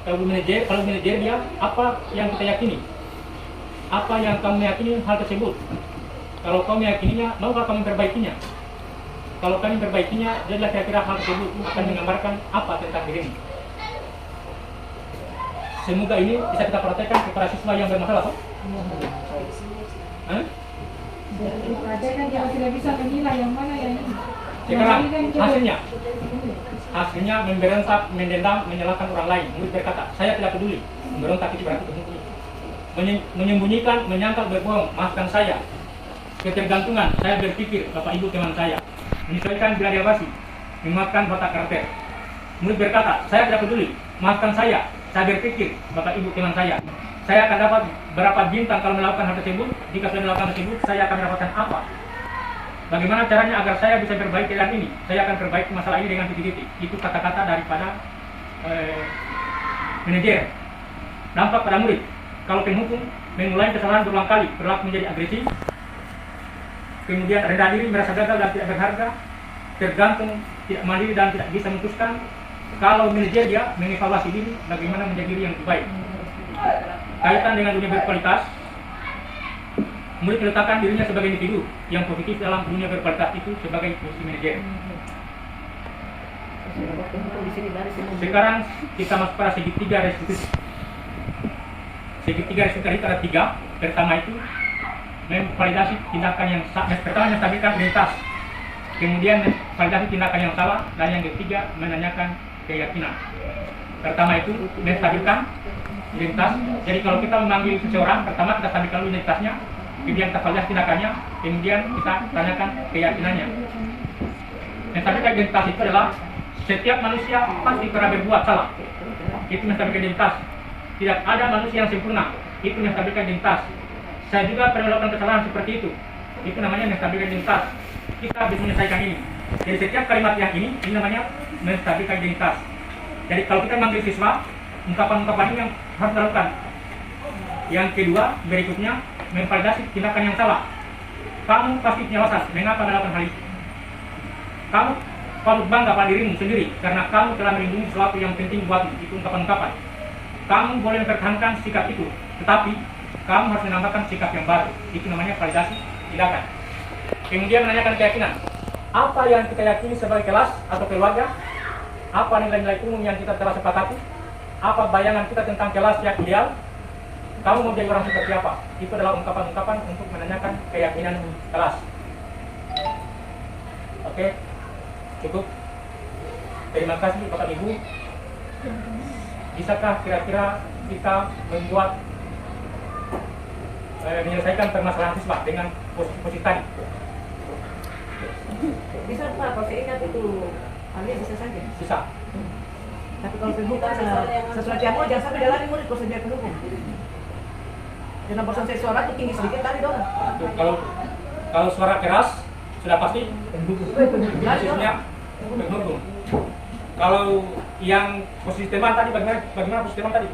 Kalau manajer dia, apa yang kita yakini? Apa yang kamu yakini hal tersebut? Kalau kamu meyakininya, maukah kamu perbaikinya? Kalau kami perbaikinya, jadilah kira-kira hal tersebut akan menggambarkan apa tentang dirimu. Semoga ini bisa kita praktekkan kepada siswa yang bermasalah. Kan dia tidak bisa menilai yang mana yang sekarang hasilnya memberontak, mendendam, menyalahkan orang lain. Murid berkata, saya tidak peduli. Memberontak itu berarti penghukum. Menyembunyikan, menyangkal, berbohong, maafkan saya. Ketergantungan, saya berpikir, bapak ibu teman saya. Menyesuaikan bila diawasi, menguatkan watak karakter. Murid berkata, saya tidak peduli, maafkan saya berpikir, bapak ibu teman saya. Saya akan dapat berapa bintang kalau melakukan hal tersebut. Jika saya melakukan tersebut, saya akan mendapatkan apa? Bagaimana caranya agar saya bisa perbaiki keadaan ini? Saya akan perbaiki masalah ini dengan titik-titik. Itu kata-kata daripada manajer. Dampak pada murid. Kalau penghukum mengulangi kesalahan berulang kali, berlaku menjadi agresif, kemudian rendah diri, merasa gagal dan tidak berharga, tergantung, tidak mandiri dan tidak bisa memutuskan. Kalau manajer dia mengevaluasi diri, bagaimana menjadi diri yang lebih baik. Kaitan dengan dunia berkualitas, murid meletakkan dirinya sebagai individu yang positif dalam dunia berkualitas itu sebagai posisi manajer. Sekarang kita masuk pada segitiga restitusi. Segitiga restitusi itu ada 3. Pertama itu memvalidasi tindakan yang pertama menstabilkan identitas, kemudian memvalidasi tindakan yang salah, dan yang ketiga menanyakan keyakinan. Pertama itu menstabilkan identitas. Jadi kalau kita memanggil seseorang, pertama kita stabilkan dulu identitasnya, kemudian kita validasi tindakannya, kemudian kita tanyakan keyakinannya. Menstabilkan identitas itu adalah setiap manusia pasti pernah berbuat salah. Itu menstabilkan identitas. Tidak ada manusia yang sempurna. Itu menstabilkan identitas. Saya juga pernah melakukan kesalahan seperti itu. Itu namanya menstabilkan identitas. Kita bisa menyelesaikan ini. Jadi setiap kalimat yang ini namanya menstabilkan identitas. Jadi kalau kita manggil siswa, ungkapan-ungkapan ini yang harus dilakukan. Yang kedua, berikutnya memvalidasi tindakan yang salah. Kamu pasti punya alasan mengapa melakukan hal itu. Kamu patut bangga pada dirimu sendiri karena kamu telah melindungi sesuatu yang penting buatmu. Itu ungkapan-ungkapan. Kamu boleh mempertahankan sikap itu, tetapi kamu harus menambahkan sikap yang baru. Itu namanya validasi tindakan. Kemudian menanyakan keyakinan. Apa yang kita yakini sebagai kelas atau keluarga? Apa nilai-nilai umum yang kita telah sepakati? Apa bayangan kita tentang kelas yang ideal? Kamu mau jadi orang seperti apa? Itu adalah ungkapan-ungkapan untuk menanyakan keyakinan kelas. Oke, cukup. Terima kasih Bapak Ibu. Bisakah kira-kira kita membuat menyelesaikan permasalahan siswa dengan posisi tadi? Bisa Pak, kalau saya ingat itu Alia bisa saja. Bisa. Tapi kalau terbuka sesuatu yang mau jangan sampai jalani murid prosedur hukum. Dengan persentase suara itu tinggi sedikit tadi dong. Kalau suara keras sudah pasti posisinya pendukung. Kalau yang posisi teman tadi bagaimana posisi teman tadi?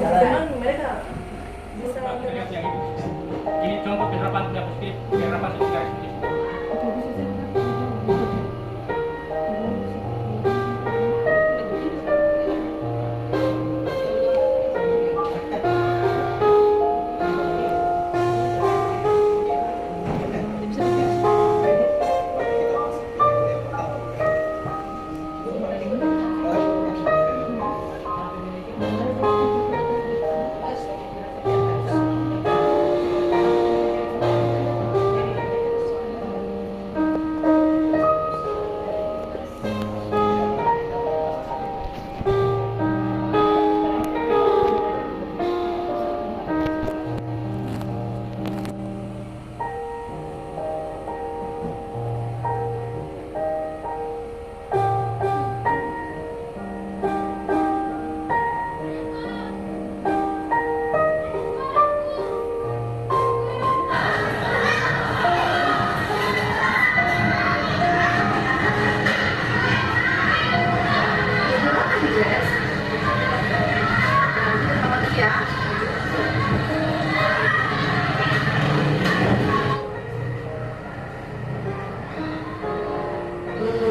Teman mereka bisa. Ini contoh penerapan tidak positif, penerapan tidak positif.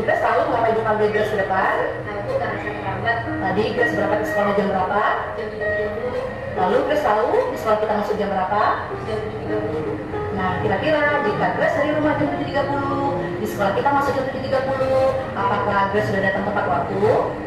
Grace tahu kenapa ibu panggil Grace ke depan? Aku karena saya terlambat. Tadi Grace berangkat ke sekolah jam berapa? Jam 7.30. Lalu Grace tahu di sekolah kita masuk jam berapa? Jam 7.30. Nah, kira-kira jika Grace dari rumah jam 7.30, di sekolah kita masuk jam 7.30, apakah Grace sudah datang tepat waktu?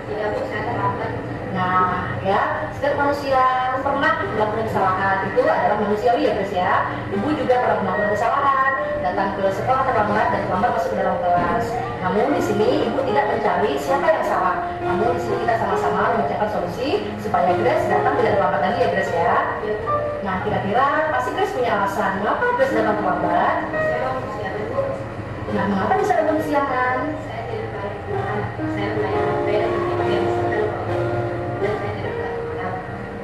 Tidak, Bu, saya terlambat. Nah, ya, setiap manusia pernah melakukan kesalahan, itu adalah manusiawi ya Grace ya. Ibu juga pernah melakukan kesalahan, datang ke sekolah terlambat dan terlambat masuk ke dalam kelas. Namun di sini ibu tidak mencari siapa yang salah. Namun di sini kita sama-sama mencari solusi supaya Grace datang tidak terlambat lagi ya Grace ya. Nah, kira-kira pasti Grace punya alasan mengapa Grace datang terlambat. Saya mau kesiangan, Bu. Nah, mengapa bisa datang kesiangan? Saya tidak balik ke mana. Saya melayani HP dan bagian di sana dan saya tidak balik ke mana.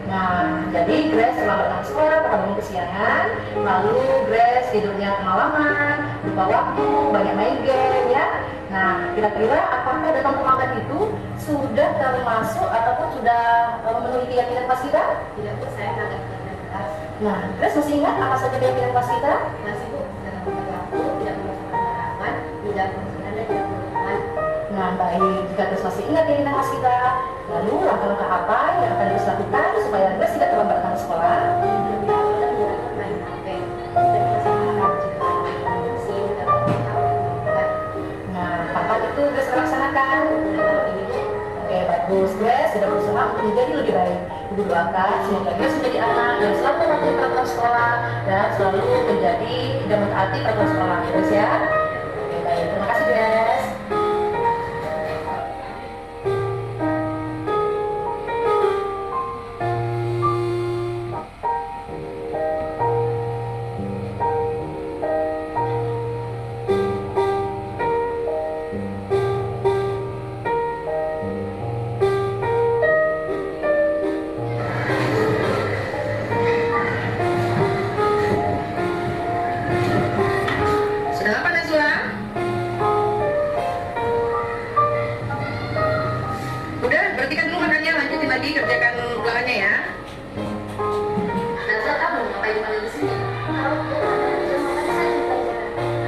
Nah, jadi Grace terlambat datang sekolah, bangun kesiangan, lalu Grace tidurnya kemalaman, lupa waktu, banyak main game ya. Nah, kira-kira apakah datang terlambat itu sudah termasuk ataupun sudah memenuhi keyakinan kelas kita? Tidak, Bu, saya agak kelas. Nah, Grace masih ingat apa saja keyakinan kelas kita? Masih, Bu, dalam waktu, tidak memasukkan harapan, tidak memasukkan dan tidak memasukkan. Nah, baik. Jika Grace masih ingat ini tentang kita. Lalu langkah-langkah apa yang akan Grace lakukan supaya Grace tidak terlambat datang ke sekolah? Nah, apa itu Grace akan laksanakan? Oke, bagus. Grace sudah berusaha untuk menjadi lebih baik. Ibu doakan semoga Grace menjadi anak yang selalu mematuhi peraturan sekolah dan selalu menjadi dan mentaati peraturan sekolah. Grace ya. Oke, baik. Terima kasih Grace. Sedang apa Najwa? Udah, berhentikan dulu makannya, lanjutin lagi kerjakan ulangannya ya. Najwa kamu ngapain makan di sini?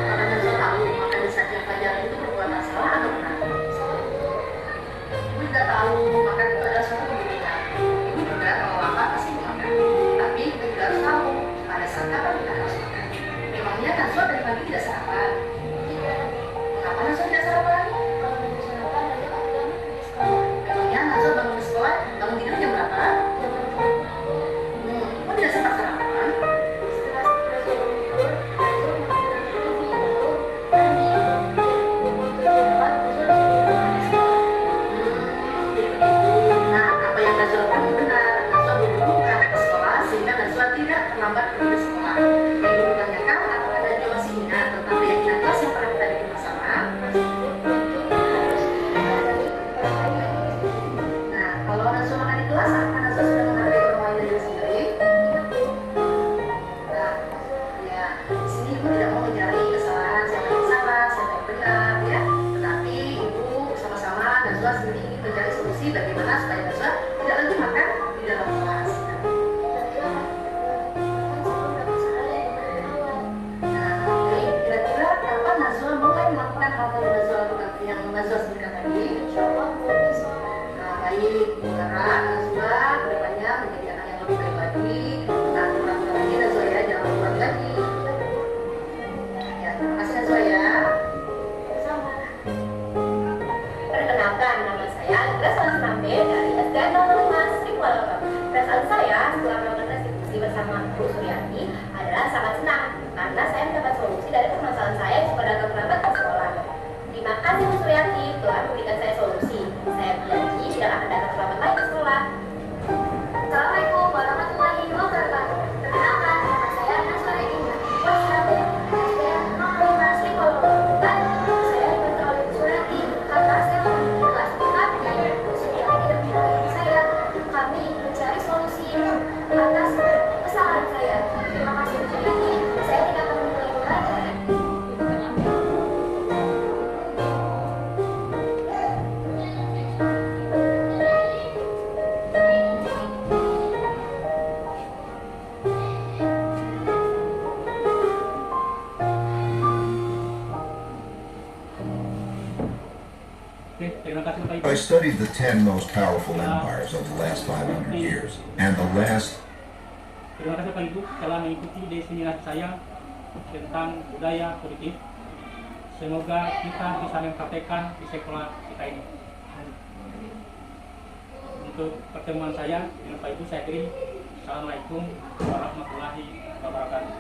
Karena Najwa tahu makan di saat yang pelajaran itu perbuatan salah atau benar? Ibu juga tahu makan itu adalah suatu kebutuhan. Ibu juga kalau lapar pasti makan. Tapi kita juga harus tahu pada saat kapan kita harus makan. Memangnya Najwa dari pagi tidak sarapan? Kenapa Najwa tidak sarapan? Memangnya Najwa bangun di sekolah, bangun tidur jam berapa? Kok tidak sempat sarapan? Nah, apa yang Najwa lakukan benar. Najwa buru-buru berangkat ke sekolah sehingga Najwa tidak terlambat pergi ke sekolah. Yang Ibu tanyakan, apakah Najwa masih ingat tentang keyakinan kelas yang pernah kita bikin bersama? Nah, kalau Najwa makan di kelas, apakah Najwa sudah menghargai orang lain dan diri sendiri? Nah, ya, di sini Ibu tidak mau mencari kesalahan siapa yang salah, siapa yang benar, ya. Tetapi Ibu sama-sama Najwa sendiri ingin mencari solusi bagaimana supaya Najwa tidak lagi makan di dalam kelas. Nah, baik, kira-kira kapan Najwa mulai melakukan hal-hal yang Najwa lakukan yang Najwa sebutkan tadi? Nah, baik, sekarang Najwa kedepannya menjadi anak yang lebih baik lagi. Nah, kurang lagi Najwa ya, jangan lupa lagi. Ya, terima kasih Najwa ya. Perkenalkan, nama saya Grace Alasnambe dari SD 05 Sri Kuala. Perasaan saya setelah melakukan restitusi bersama Bu Suryati adalah sangat senang karena saya mendapat solusi dari permasalahan saya yang sudah agak terlambat ke sekolah. Terima kasih Bu Suryati telah memberikan saya solusi. Saya berjanji tidak akan datang terlambat lagi ke sekolah. Assalamualaikum warahmatullahi wabarakatuh. Perkenalkan, nama saya Najwa Regina. Wassalamu SD 05 Sri Kuala. Saya dibantu oleh Bu Suryati karena saya memiliki kelas tapi Bu Suryati tidak menyalahkan saya. Kami mencari solusi atas kesalahan saya. Terima kasih Bu Suryati. Saya tidak akan mengulangi lagi. Oke, terima kasih Bapak Ibu. I studied the 10 most powerful empires of the last 500 years, and the last Terima kasih Bapak Ibu telah mengikuti diseminasi saya tentang budaya politik. Semoga kita bisa mempraktekkan di sekolah kita ini. Untuk pertemuan saya dengan Bapak Ibu saya akhiri. Assalamualaikum warahmatullahi wabarakatuh.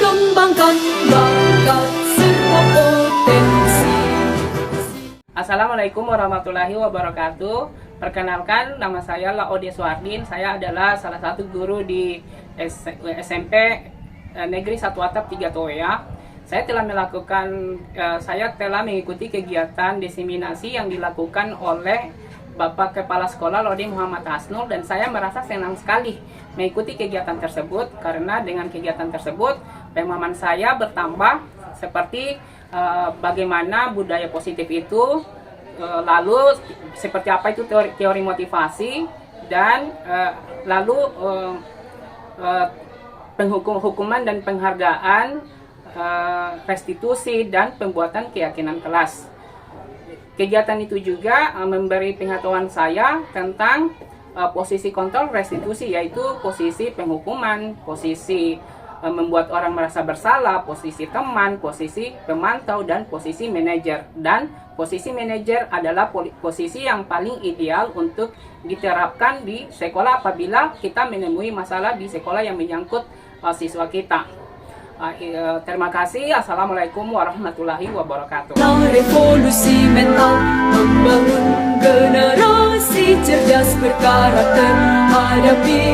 Kembangkan bakat semua potensi. Assalamualaikum warahmatullahi wabarakatuh. Perkenalkan, nama saya Laode Suardin. Saya adalah salah satu guru di SMP Negeri 1 Atap 3 Toea. Saya telah mengikuti kegiatan diseminasi yang dilakukan oleh Bapak Kepala Sekolah Lode Muhammad Hasnul, dan saya merasa senang sekali mengikuti kegiatan tersebut karena dengan kegiatan tersebut pemahaman saya bertambah seperti bagaimana budaya positif itu, lalu seperti apa itu teori motivasi, dan lalu hukuman dan penghargaan, restitusi, dan pembuatan keyakinan kelas. Kegiatan itu juga memberi pengetahuan saya tentang posisi kontrol restitusi, yaitu posisi penghukuman, posisi membuat orang merasa bersalah, posisi teman, posisi pemantau, dan posisi manajer. Dan posisi manajer adalah posisi yang paling ideal untuk diterapkan di sekolah apabila kita menemui masalah di sekolah yang menyangkut siswa kita. Terima kasih. Assalamualaikum warahmatullahi wabarakatuh. Revolusi mental membangun generasi cerdas berkarakter hadapi